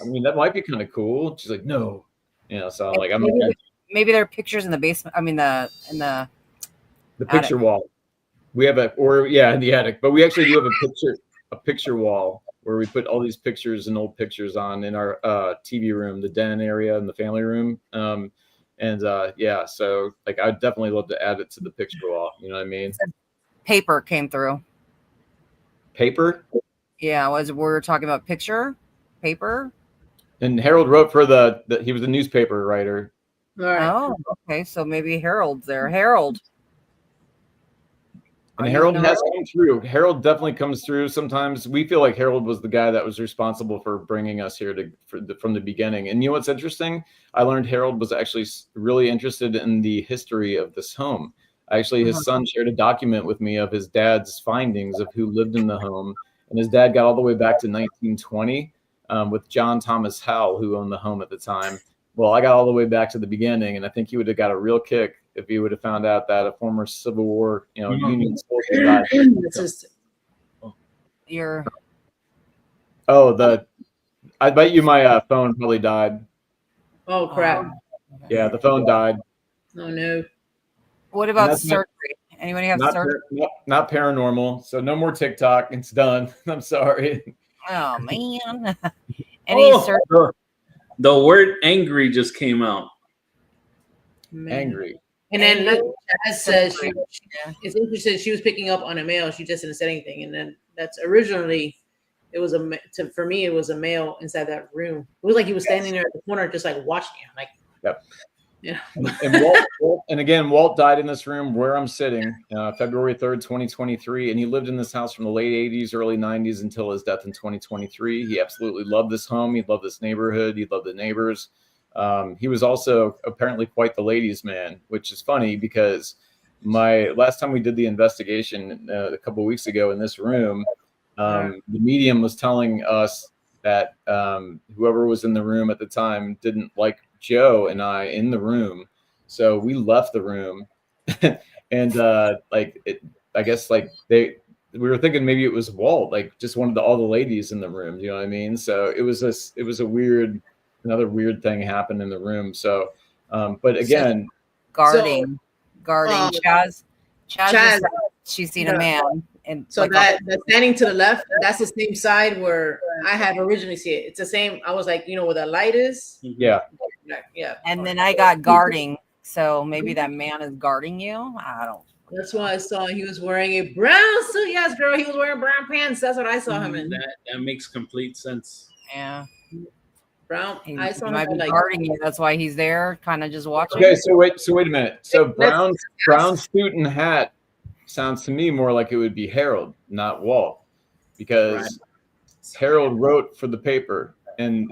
I mean, that might be kind of cool. She's like, no. You know, so I'm like, maybe there are pictures in the basement. I mean, in the picture wall. We have in the attic, but we actually do have a picture wall where we put all these pictures and old pictures on in our TV room, the den area, and the family room. Yeah, so like, I'd definitely love to add it to the picture wall. You know what I mean? Paper came through. Paper? Yeah, we're talking about paper. And Harold wrote for he was a newspaper writer. right. Oh, okay. So maybe Harold's there. Harold. And Harold has come through. Harold definitely comes through. Sometimes we feel like Harold was the guy that was responsible for bringing us here from the beginning. And you know what's interesting? I learned Harold was actually really interested in the history of this home. Actually, his son shared a document with me of his dad's findings of who lived in the home. And his dad got all the way back to 1920 with John Thomas Howell, who owned the home at the time. Well, I got all the way back to the beginning, and I think he would have got a real kick if he would have found out that a former Civil War, Union soldier died. I bet you my phone probably died. Oh crap! Yeah, the phone died. Oh no. What about surgery? Anybody have surgery? Not paranormal. So no more TikTok. It's done. I'm sorry. Oh man. Any surgery? The word angry just came out. Man. Angry. And then Jazz says it's interesting. She was picking up on a male. She just didn't say anything. And then that's originally, it was for me, it was a male inside that room. It was like he was standing there at the corner, just like watching him. Like, yep. Yeah. And Walt died in this room where I'm sitting, February 3rd, 2023. And he lived in this house from the late 80s, early 90s until his death in 2023. He absolutely loved this home. He loved this neighborhood. He loved the neighbors. He was also apparently quite the ladies' man, which is funny because last time we did the investigation a couple of weeks ago in this room, the medium was telling us that whoever was in the room at the time didn't like Joe and I in the room, so we left the room, and I guess we were thinking maybe it was Walt, like just wanted all the ladies in the room, you know what I mean? So it was another weird thing happened in the room. So, but again, guarding. Chaz said she's seen a man, and so that standing to the left, that's the same side where I had originally seen it. It's the same. I was like, where the light is. Yeah. And then I got guarding. So maybe that man is guarding you. I don't. That's why I saw he was wearing a brown suit. Yes, girl, he was wearing brown pants. That's what I saw him in. That makes complete sense. Yeah. Brown. I saw he might him be guarding you. That's why he's there, kind of just watching. Okay, so wait a minute. So brown suit and hat sounds to me more like it would be Harold, not Walt, because Harold wrote for the paper, and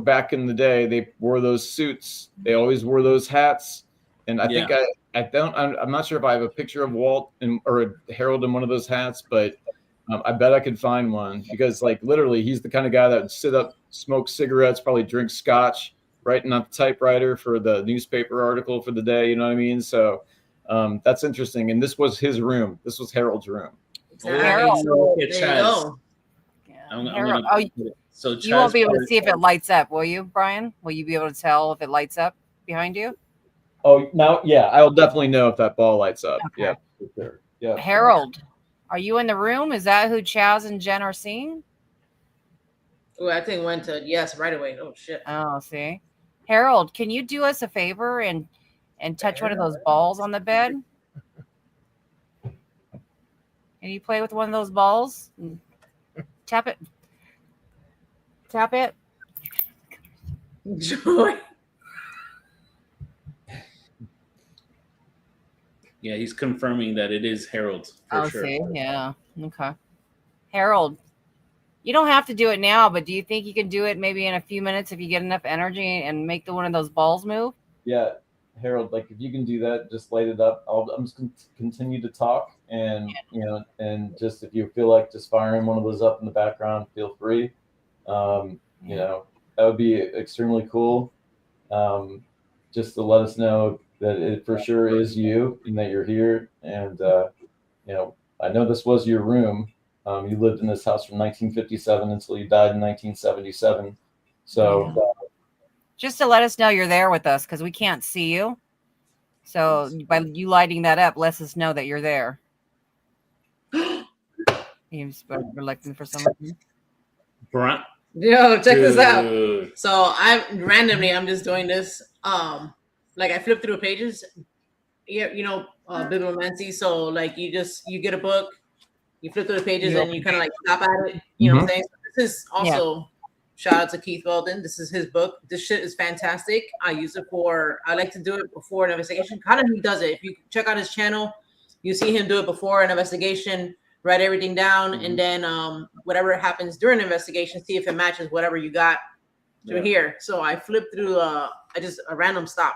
back in the day they wore those suits. They always wore those hats, and I think I'm not sure if I have a picture of Walt or Harold in one of those hats, but I bet I could find one, because literally he's the kind of guy that would sit up, smoke cigarettes, probably drink scotch, writing on the typewriter for the newspaper article for the day. You know what I mean? So that's interesting. And this was his room. This was Harold's room. Harold. So you won't be able to see if it lights up, will you, Brian? Will you be able to tell if it lights up behind you? Oh, now, yeah, I'll definitely know if that ball lights up. Okay. Yeah, for sure. Yeah. Harold, are you in the room? Is that who Chaz and Jen are seeing? Oh, I think went to yes right away. Oh shit. Oh, see, Harold, can you do us a favor and touch one of those balls on the bed? Can you play with one of those balls? Tap it. Tap it. Joy. Yeah, he's confirming that it is Harold's for sure. See, yeah, okay. Harold, you don't have to do it now, but do you think you can do it maybe in a few minutes if you get enough energy and make one of those balls move? Yeah, Harold, if you can do that, just light it up. I'm just going to continue to talk, and and just if you feel like just firing one of those up in the background, feel free. That would be extremely cool. Just to let us know that it for sure is you and that you're here. And, I know this was your room. You lived in this house from 1957 until you died in 1977. So just to let us know you're there with us, because we can't see you. So by you lighting that up, lets us know that you're there. He's reluctant for some reason. Brian. Yo, check this out. So I'm just doing this. I flip through the pages. Bibliomancy. So you get a book, you flip through the pages, and you kind of stop at it. You know what I'm saying? So this is also shout out to 𝗟𝗏𝗀𝗘. This is his book. This shit is fantastic. I use it I like to do it before an investigation. Kind of he does it. If you check out his channel, you see him do it before an investigation. Write everything down, and then whatever happens during the investigation, see if it matches whatever you got through here. So I flipped through a random stop,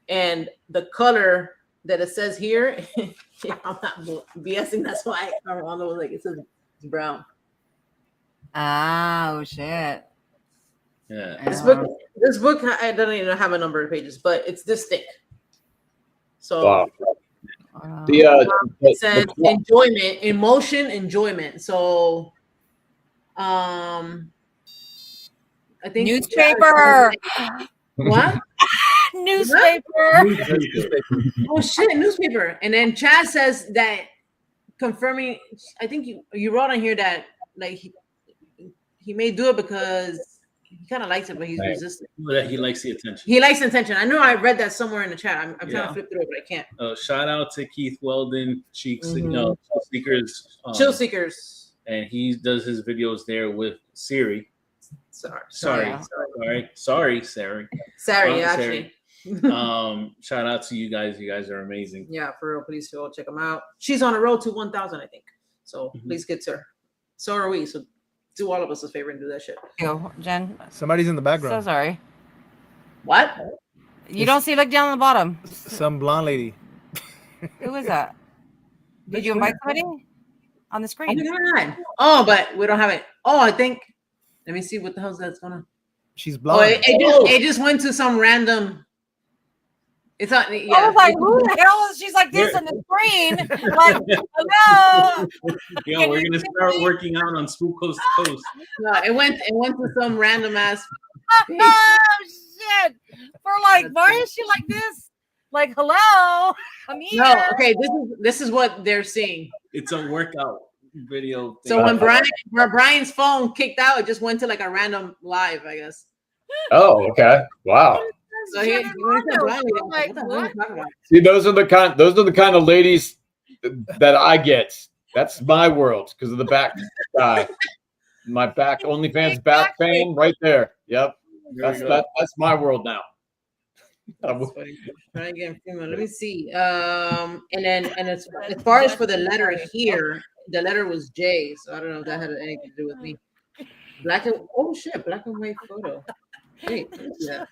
and the color that it says here, I'm not BSing. That's why I don't know. It says it's brown. Oh shit! Yeah. This book I don't even have a number of pages, but it's this thick. So. Wow. It says enjoyment, emotion, enjoyment. So, I think newspaper. What? Newspaper. Oh shit, newspaper. And then Chaz says that confirming. I think you wrote on here that he may do it because he kind of likes it, but he's resistant. He likes the attention. He likes the attention. I know I read that somewhere in the chat. I'm trying to flip through it, but I can't. Shout out to 𝗟𝗏𝗀𝗘, Chill Seekers. And he does his videos there with Siri. Sorry, actually. Shout out to you guys. You guys are amazing. Yeah, for real. Please go check them out. She's on the road to 1,000, I think. So please get to her. So are we. So do all of us a favor and do that shit. Yo, Jen. Somebody's in the background. So sorry. What? You don't see? Look down on the bottom. Some blonde lady. Who is that? Did you invite somebody on the screen? Oh, but we don't have it. Oh, I think. Let me see what the hell's that's gonna. She's Oh, blind. it just went to some random. It's not. Yeah. I was like, who the hell is she's like this on the screen? Like, hello. Yo, Can we're you gonna see start me? working out on Spook Coast to Coast. No, it went to some random ass. Oh shit! For like, why is she like this? Like, hello, I'm here. No, okay. This is what they're seeing. It's a workout video. Thing. So when Brian's phone kicked out, it just went to like a random live, I guess. Oh, okay. Wow. So he went to Brian. I'm like, What the hell are you talking about? See, those are the kind of ladies that I get. That's my world because of the back guy. My back OnlyFans back fame right there. Yep. That's my world now. That's funny. Try again. Let me see. And as far as for the letter here, the letter was J. So I don't know if that had anything to do with me. Black and white photo. Wait, yeah.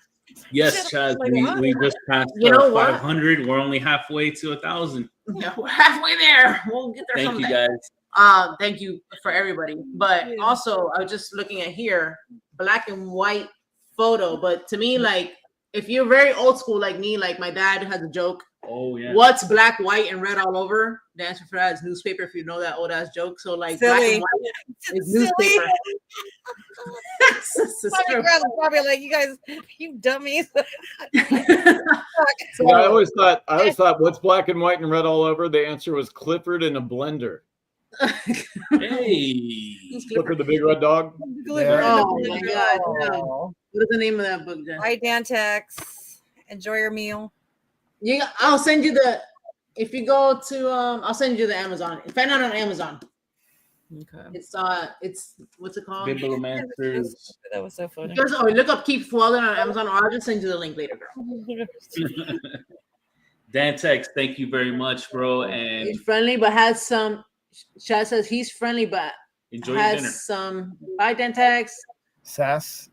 Yes, Chaz, we just passed 500. We're only halfway to 1,000. Yeah, we're halfway there. We'll get there. Thank someday. you, guys. Thank you for everybody. But also, I was just looking at here, black and white photo. But to me, like, if you're very old school like me, like my dad has a joke. Oh yeah. What's black, white, and red all over? The answer for that is newspaper. If you know that old ass joke, so like black and white is newspaper. My girls are probably like, you guys, you dummies. So I always thought, what's black and white and red all over? The answer was Clifford in a blender. Hey, Clifford the big red dog. Oh my God! No. What is the name of that book, Jen? Hi, Dantex. Enjoy your meal. Yeah, I'll send you the. If you go to, I'll send you the Amazon. Find out on Amazon. Okay. It's what's it called? Bibliomancers. That was so funny. Just, look up Keep Falling on Amazon, or I'll just send you the link later, girl. Dantex, thank you very much, bro. And He's friendly, but has some. Chad says he's friendly, but enjoy your has dinner. some. Bye, Dantex. Sass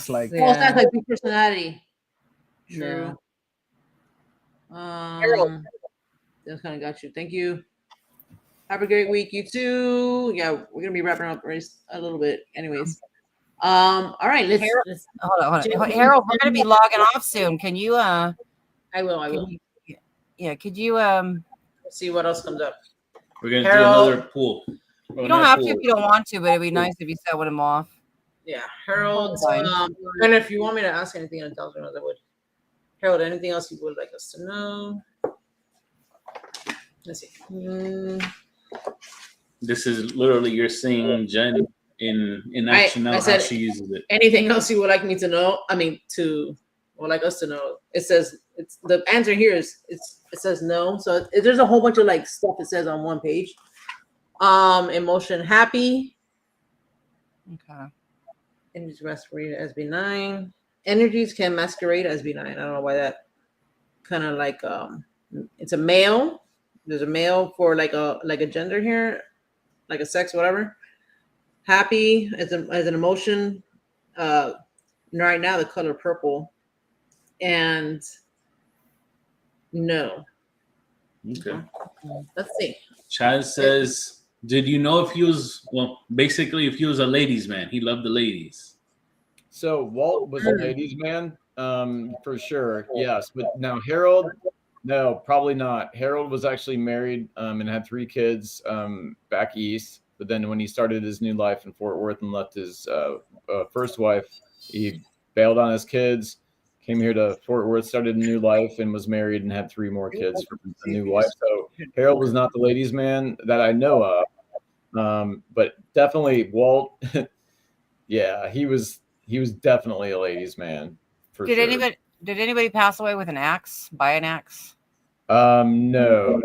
like. Oh, that's like big personality. Yeah. True. That's kind of got you. Thank you. Have a great week, you too. Yeah, we're gonna be wrapping up a little bit, anyways. All right, let's hold on. Harold, we're gonna be logging off soon. Can you I will. Yeah, could you Let's see what else comes up. We're gonna Harold, do another pool. you don't have to if you don't want to, but it'd be nice if you set one of them off. Yeah, Harold. Fine. And if you want me to ask anything, I'll tell you I would. Harold, anything else you would like us to know? Let's see. This is literally you're seeing Jen in action now. I said, how she uses it. Anything else you would like me to know? I mean, or like us to know? It says it's the answer here is it says no. So there's a whole bunch of like stuff it says on one page. Emotion happy. Okay. Energies masquerade as benign. Energies can masquerade as benign. I don't know why that kind of like it's a male. There's a male for like a gender here, like a sex, whatever. Happy as an emotion. Right now the color purple. And no. Okay. Let's see. Chaz says, did you know if he was basically if he was a ladies' man? He loved the ladies. So Walt was a ladies' man, for sure. Yes, but now Harold, no, probably not. Harold was actually married and had 3 kids back east. But then when he started his new life in Fort Worth and left his first wife, he bailed on his kids, came here to Fort Worth, started a new life, and was married and had 3 more kids from a new wife. So Harold was not the ladies' man that I know of, but definitely Walt. Yeah, he was definitely a ladies' man. For Did sure. anybody pass away with an axe? Buy an axe? No,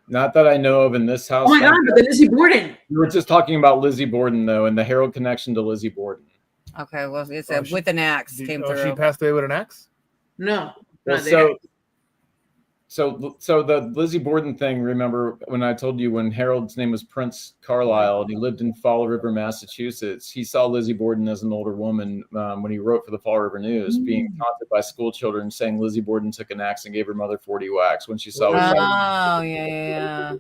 not that I know of in this house. Oh my God, but the Lizzie Borden. We were just talking about Lizzie Borden though, and the Harold connection to Lizzie Borden. Okay, well, it said with an axe came through. She passed away with an axe? No. Well, so the Lizzie Borden thing, remember when I told you when Harold's name was Prince Carlisle and he lived in Fall River, Massachusetts, he saw Lizzie Borden as an older woman when he wrote for the Fall River News, being taunted by school children saying Lizzie Borden took an axe and gave her mother 40 whacks when she saw her. Oh, yeah.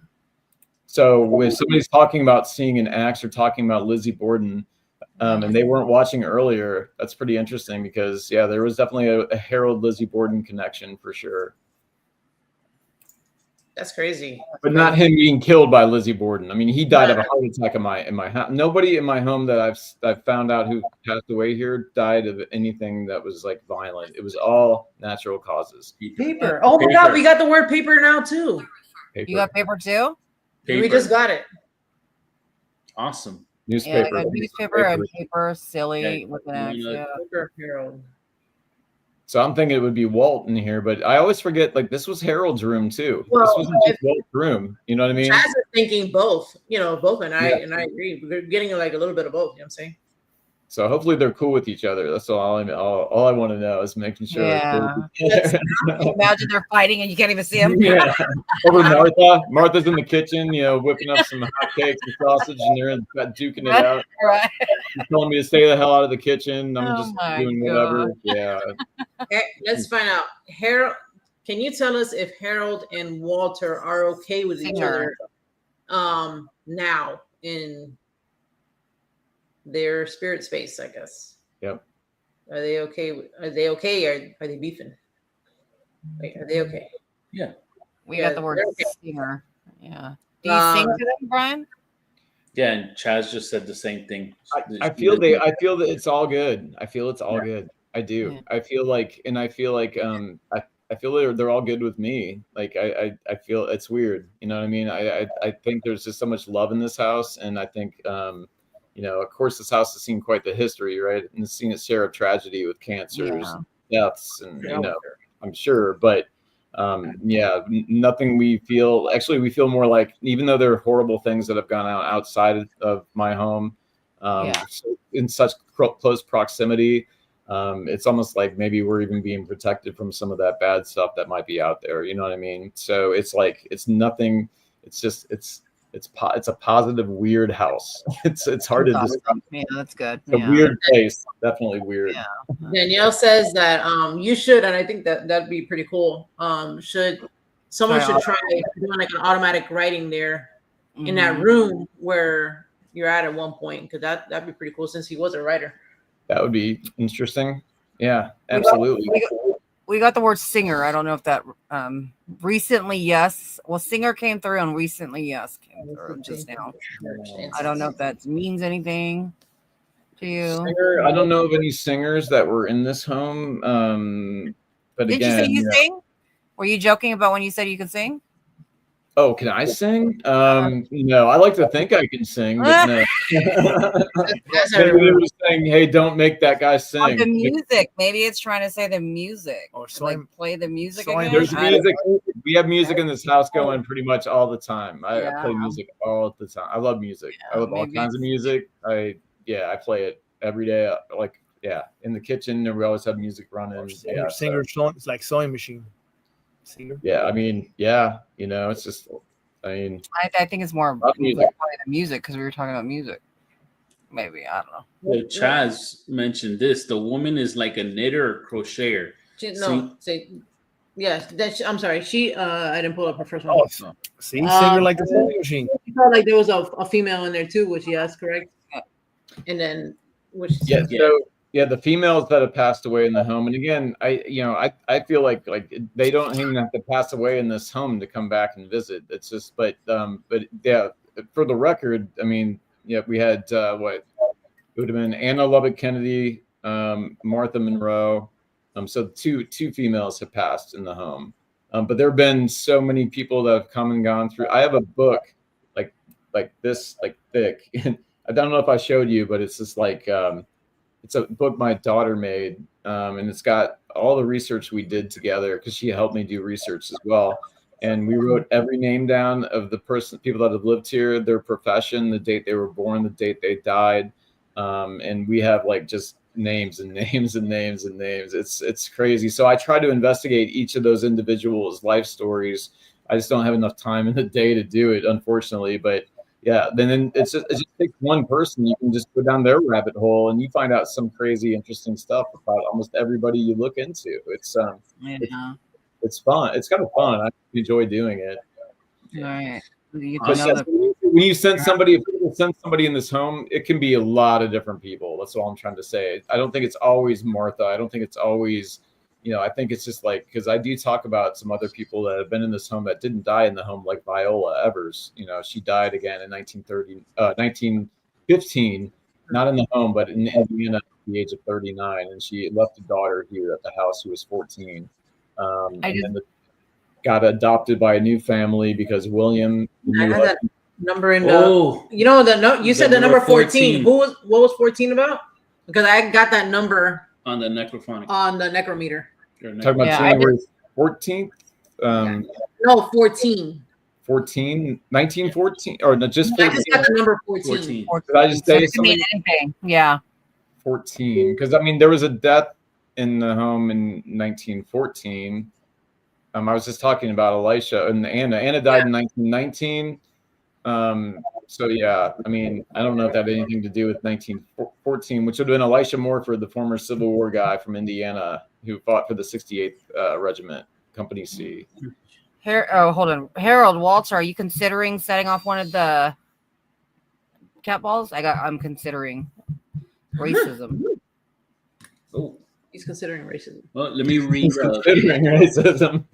So if somebody's talking about seeing an axe or talking about Lizzie Borden, and they weren't watching earlier. That's pretty interesting because yeah, there was definitely a Harold Lizzie Borden connection for sure. That's crazy. But not him being killed by Lizzie Borden. I mean, he died of a heart attack in my house. Nobody in my home that I've found out who passed away here died of anything that was like violent. It was all natural causes. Paper. Oh my God, we got the word paper now too. You got paper too? Paper. We just got it. Awesome. Newspaper. Yeah, newspaper and paper, silly. Yeah. Looking at, yeah. Paper Harold. So I'm thinking it would be Walt in here, but I always forget, like, this was Harold's room too. Well, this wasn't just Walt's room. You know what I mean? Chaz is thinking both, both, and I agree. We're getting like a little bit of both, you know what I'm saying? So hopefully they're cool with each other. That's all I want to know is making sure. Yeah. Imagine they're fighting and you can't even see them. Yeah. Over Martha. Martha's in the kitchen, whipping up some hotcakes and sausage, and they're duking it out. Right. She's telling me to stay the hell out of the kitchen. I'm Oh just my doing whatever. God. Yeah. Okay, let's find out. Harold, can you tell us if Harold and Walter are okay with each other now in their spirit space, I guess? Yep. Are they okay? Are they okay? Or are they beefing? Wait, are they okay? Yeah. We Yeah, got the word they're okay. singer. Yeah. Do you sing to them, Brian? Yeah, and Chaz just said the same thing. I feel that it's all good. I feel it's all good. I do. Yeah. I feel like I feel they're all good with me. Like I feel it's weird. You know what I mean? I think there's just so much love in this house, and I think of course this house has seen quite the history, right? And it's seen its share of tragedy with cancers, deaths, and I'm sure, but nothing we feel. Actually, we feel more like, even though there are horrible things that have gone outside of my home, in such close proximity, it's almost like maybe we're even being protected from some of that bad stuff that might be out there. You know what I mean? So it's like it's nothing. It's just it's a positive weird house. It's hard to describe. Yeah, that's good. It's a weird place. Definitely weird. Yeah. Danielle says that you should, and I think that'd be pretty cool. Someone should try doing like an automatic writing there in that room where you're at one point, because that'd be pretty cool since he was a writer. That would be interesting. Yeah, absolutely. We got the word singer. I don't know if that recently, yes. Well, singer came through, and recently, yes, came through just now. I don't know if that means anything to you. Singer, I don't know of any singers that were in this home. But Did again, you say you sing? Were you joking about when you said you could sing? Oh, can I sing? No, I like to think I can sing, but no. Maybe they were saying, "Hey, don't make that guy sing." Oh, the music. Maybe it's trying to say the music. Or Like play the music sewing- again. There's music. We have music in this house going pretty much all the time. I play music all the time. I love music. I love all kinds of music. I play it every day. In the kitchen, and we always have music running. Singer, it's like sewing machine. Singer. Yeah, I mean, it's just, I think it's more music. play the music because we were talking about music. Maybe, I don't know. Well, Chaz mentioned this. The woman is like a knitter or crocheter. I'm sorry. She I didn't pull up her first one. Oh, see, singer like the sewing machine. She felt like there was a female in there too, which yes, correct. And then the females that have passed away in the home, and again, I feel like they don't even have to pass away in this home to come back and visit. It's just, but yeah, for the record, I mean, we had it would have been Anna Lubbock Kennedy, Martha Monroe. So two females have passed in the home, but there have been so many people that have come and gone through. I have a book like this, like thick. I don't know if I showed you, but it's just like. It's a book my daughter made, and it's got all the research we did together because she helped me do research as well. And we wrote every name down of the people that have lived here, their profession, the date they were born, the date they died. And we have like just names and names and names and names. It's crazy. So I try to investigate each of those individuals' life stories. I just don't have enough time in the day to do it, unfortunately. But yeah, then it just takes one person. You can just go down their rabbit hole and you find out some crazy, interesting stuff about almost everybody you look into. It's it's fun. It's kind of fun. I enjoy doing it. All right. But yes, when you send somebody, if you send somebody in this home, it can be a lot of different people. That's all I'm trying to say. I don't think it's always Martha. I don't think it's always, I think it's just like, because I do talk about some other people that have been in this home that didn't die in the home, like Viola Evers. She died again in 1915, not in the home, but in Indiana at the age of 39. And she left a daughter here at the house who was 14. Got adopted by a new family because William. I had that number in the. You said the number 14. What was 14 about? Because I got that number on the necrophonic. On the necrometer. Talking about January 14th? No, 14. 1914? Or no, just 14? I just got the number 14. Did I just say something? Anything. Yeah. 14. Because, there was a death in the home in 1914. I was just talking about Elisha and Anna. Anna died in 1919. So yeah, I don't know if that had anything to do with 1914, which would have been Elisha Morford, the former Civil War guy from Indiana who fought for the 68th Regiment, Company C. Hold on. Harold Walter, are you considering setting off one of the cat balls? I'm considering racism. Oh. He's considering racism. Well, let me read. Considering racism.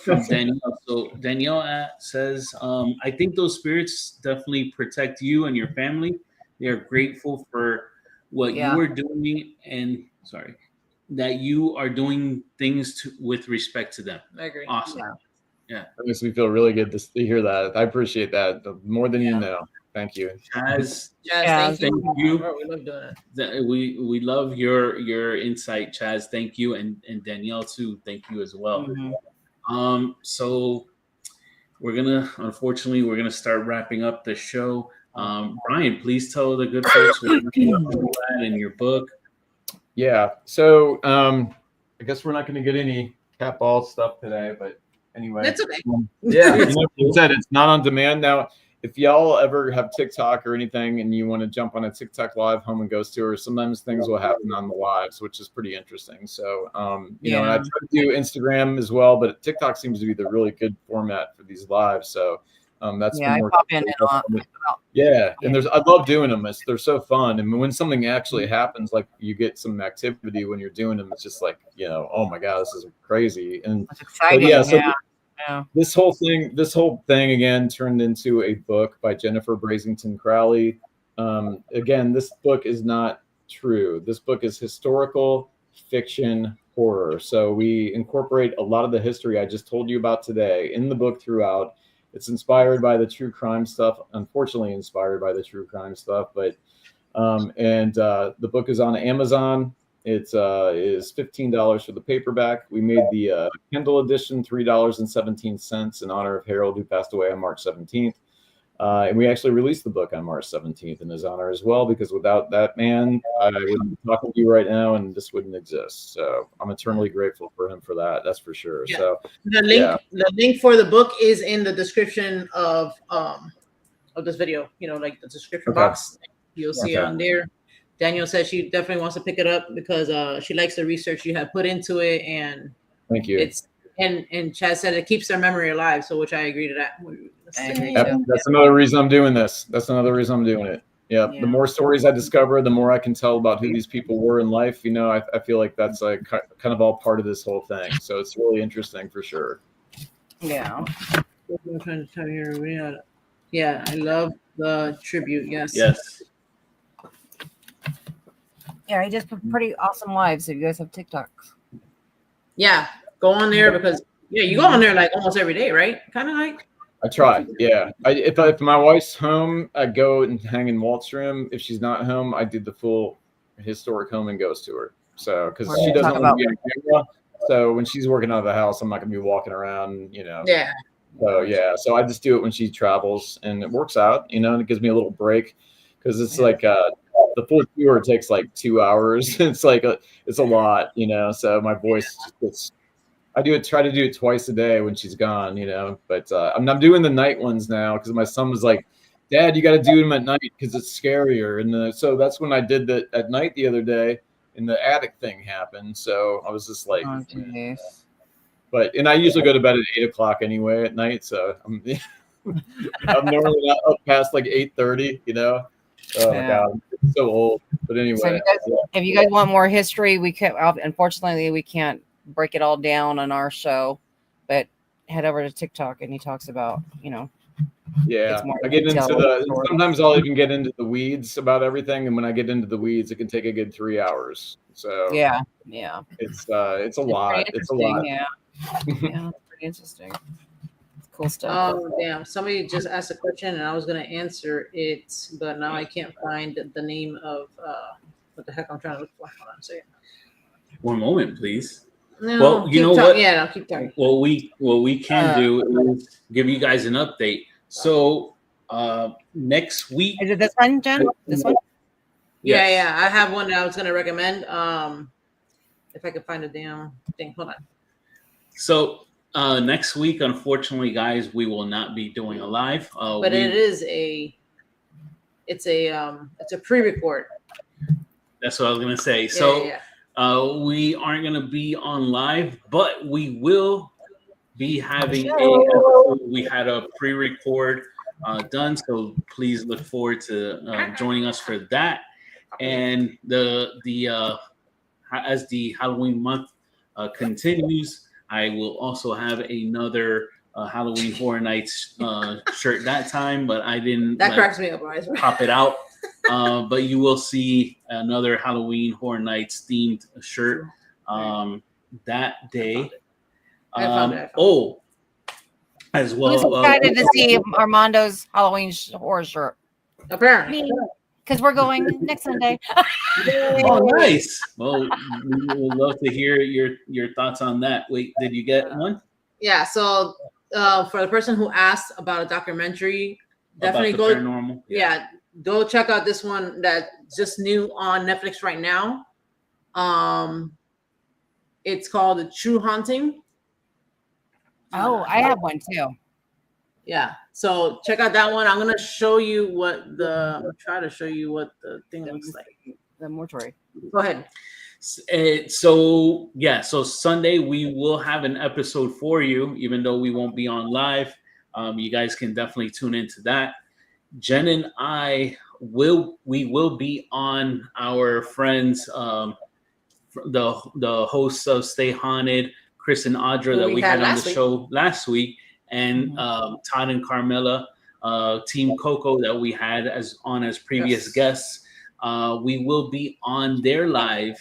From Danielle. So Danielle says, I think those spirits definitely protect you and your family. They are grateful for what you are doing, and that you are doing things with respect to them. I agree. Awesome. Yeah. That makes me feel really good to hear that. I appreciate that more than you know. Thank you. Chaz, thank you. We love doing it. We love your insight, Chaz. Thank you, and Danielle too. Thank you as well. Mm-hmm. So we're gonna start wrapping up the show. Brian, please tell the good folks what you're at in your book. Yeah. So I guess we're not going to get any cat ball stuff today, but anyway. That's okay. You said it's not on demand now. If y'all ever have TikTok or anything and you want to jump on a TikTok live home and ghost tour, sometimes things will happen on the lives, which is pretty interesting. So, and I try to do Instagram as well, but TikTok seems to be the really good format for these lives. So that's I pop in and on. And I love doing them. They're so fun. And when something actually happens, like you get some activity when you're doing them, it's just like, oh my God, this is crazy. And it's exciting. This whole thing again turned into a book by Jennifer Brasington-Crowley. Again, this book is not true. This book is historical fiction horror. So we incorporate a lot of the history I just told you about today in the book throughout. It's inspired by the true crime stuff, unfortunately inspired by the true crime stuff, but the book is on Amazon. It is $15 for the paperback. We made the Kindle edition $3.17 in honor of Harold, who passed away on March 17th. And we actually released the book on March 17th in his honor as well, because without that man, I wouldn't be talking to you right now, and this wouldn't exist. So I'm eternally grateful for him for that. That's for sure. Yeah. So the link for the book is in the description of this video. Like the description box, you'll see it on there. Danielle said she definitely wants to pick it up because she likes the research you have put into it, and thank you. And Chaz said it keeps their memory alive, so which I agree to that. That's another reason I'm doing this. That's another reason I'm doing it. Yeah. The more stories I discover, the more I can tell about who these people were in life. I feel like that's like kind of all part of this whole thing. So it's really interesting for sure. Yeah. I'm trying to tell you here. Yeah, I love the tribute. Yes. Yeah, he just put pretty awesome lives. If you guys have TikToks. Yeah, go on there because you go on there like almost every day, right? Kind of like. I try. Yeah. If my wife's home, I go and hang in Walt's room. If she's not home, I do the full historic home and ghost tour. So because she doesn't want to be on camera. So when she's working out of the house, I'm not gonna be walking around. Yeah. So I just do it when she travels, and it works out. And it gives me a little break because it's like the full tour takes like 2 hours. It's like it's a lot, So my voice just try to do it twice a day when she's gone, But I'm doing the night ones now because my son was like, "Dad, you got to do them at night because it's scarier." And so that's when I did that at night the other day, and the attic thing happened. So I was just like, oh, and I usually go to bed at 8 o'clock anyway at night. So I'm normally not up past like 8:30. You know. Oh my God, I'm so old. But anyway, So if you guys want more history, we can't. Unfortunately, we can't break it all down on our show, but head over to TikTok and he talks about, yeah, it's more I get into detailed the. story. Sometimes I'll even get into the weeds about everything, and when I get into the weeds, it can take a good 3 hours. So Yeah, it's a lot. It's a lot. Yeah, yeah, it's pretty interesting. It's cool stuff. Damn, somebody just asked a question and I was gonna answer it, but now I can't find the name of what the heck I'm trying to look for. Hold on a second. One moment, please. No, Well, you know what? Yeah, no, keep talking. What we can do is give you guys an update. So next week. Is it this one, Jen? This one? Yes. Yeah, I have one that I was gonna recommend. If I could find a damn thing. Hold on. So next week, unfortunately, guys, we will not be doing a live. But it's a pre-record. That's what I was gonna say. So we aren't gonna be on live, but we will be having we had a pre-record done, so please look forward to joining us for that. And as the Halloween month continues, I will also have another Halloween Horror Nights shirt that time, but I didn't cracks me up, right? pop it out. But you will see another Halloween Horror Nights themed shirt that day. I found it. As well. Who's excited to see Armando's Halloween horror shirt? Apparently. Because we're going next Sunday. Oh, nice. Well, we would love to hear your thoughts on that. Wait, did you get one? Yeah. So for the person who asked about a documentary, definitely go. Paranormal. Yeah, go check out this one that's just new on Netflix right now. It's called The True Haunting. Oh, I have one too. Yeah. So check out that one. I'm gonna show you what the thing looks like. The mortuary. Go ahead. So Sunday we will have an episode for you, even though we won't be on live. You guys can definitely tune into that. Jen and I will be on our friends, the hosts of Stay Haunted, Chris and Audra, that we had on the show last week, and Todd and Carmela, Team Coco, that we had as previous guests. We will be on their live.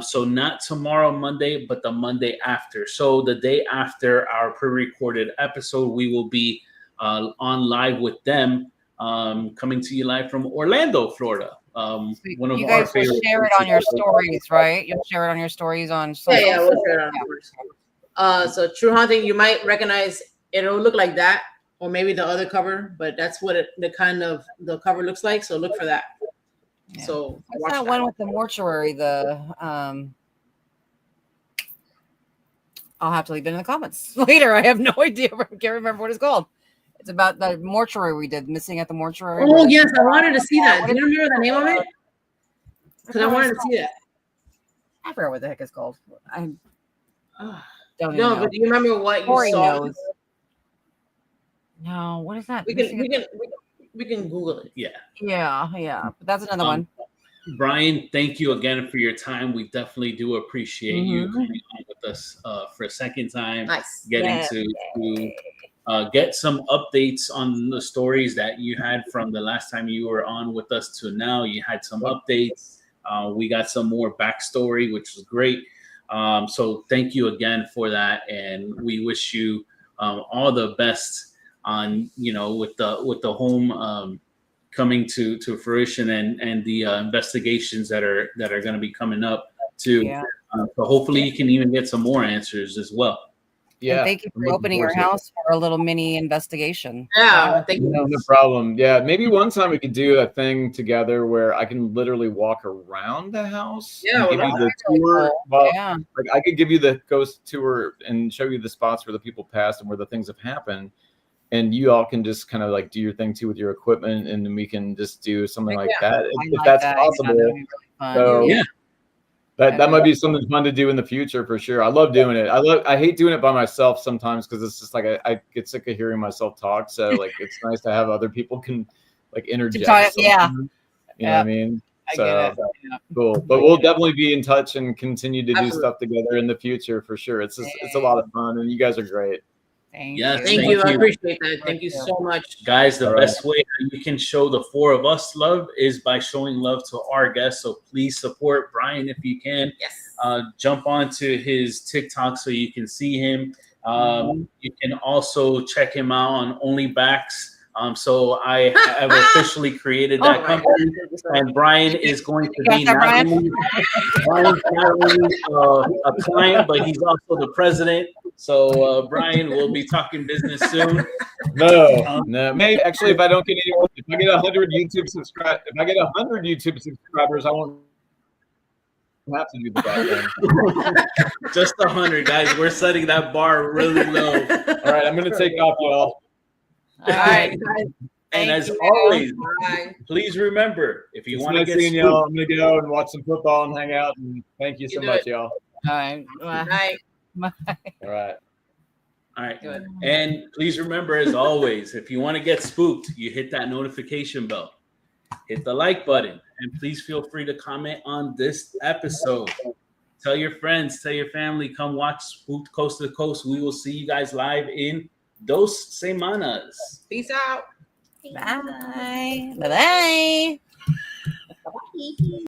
So not tomorrow, Monday, but the Monday after. So the day after our pre-recorded episode, we will be on live with them, coming to you live from Orlando, Florida. One of you our guys will favorite share it on your stories, right? You'll share it on your stories on social. Yeah, we'll share it on stories. So True Haunting, you might recognize it'll look like that, or maybe the other cover, but that's what the cover looks like. So look for that. Yeah. So what's that one with the mortuary? I'll have to leave it in the comments later. I have no idea. I can't remember what it's called. It's about the mortuary we did, Missing at the Mortuary. Oh yes, I wanted to see that. Do you remember the name of it? Because I wanted to see that. I forgot what the heck it's called. I don't know. Know. But do you remember what you Corey saw? Knows. No, what is that? We can Google it. Yeah. But that's another one. Brian, thank you again for your time. We definitely do appreciate you coming on with us for a second time. Nice. Getting to get some updates on the stories that you had from the last time you were on with us to now. You had some updates. We got some more backstory, which was great. So thank you again for that, and we wish you all the best on with the home coming to fruition and the investigations that are going to be coming up too. So hopefully you can even get some more answers as well. Yeah. And thank you for opening your house for a little mini investigation. Yeah, thank you. No problem. Yeah, maybe one time we could do a thing together where I can literally walk around the house. Yeah, and give you the tour. Well, like I could give you the ghost tour and show you the spots where the people passed and where the things have happened. And you all can just kind of like do your thing too with your equipment, and then we can just do something like that if that's possible. So That might be something fun to do in the future for sure. I love doing it. I hate doing it by myself sometimes because it's just like I get sick of hearing myself talk. So like it's nice to have other people can like interject. Yeah. You know what I mean? I get it. Yeah. Cool. But we'll definitely be in touch and continue to do Absolutely. stuff together in the future for sure. It's a lot of fun and you guys are great. Thank Yes, you. Thank you. I appreciate that. Thank you so much. Guys, the All right. best way you can show the four of us love is by showing love to our guests. So please support Brian if you can. Yes. Jump onto his TikTok so you can see him. You can also check him out on OnlyBacks. So I have officially created that company, and Brian is going to be not only a client, but he's also the president. So Brian will be talking business soon. No. Maybe actually, if I don't get anyone, if I get 100 YouTube subscribers, I won't have to do the back end. Just 100, guys. We're setting that bar really low. All right, I'm gonna take off, y'all. All right, guys. And as you. always, Bye. please remember, if you It's want to nice get seeing spooked, y'all. I'm gonna go and watch some football and hang out. And thank you so do much, it. y'all. All right. Bye. All right. all right. Good. And please remember, as always, if you want to get spooked, you hit that notification bell, hit the like button, and please feel free to comment on this episode. Tell your friends, tell your family, come watch Spooked Coast to Coast. We will see you guys live in 2 semanas. Peace out. Bye. Bye-bye.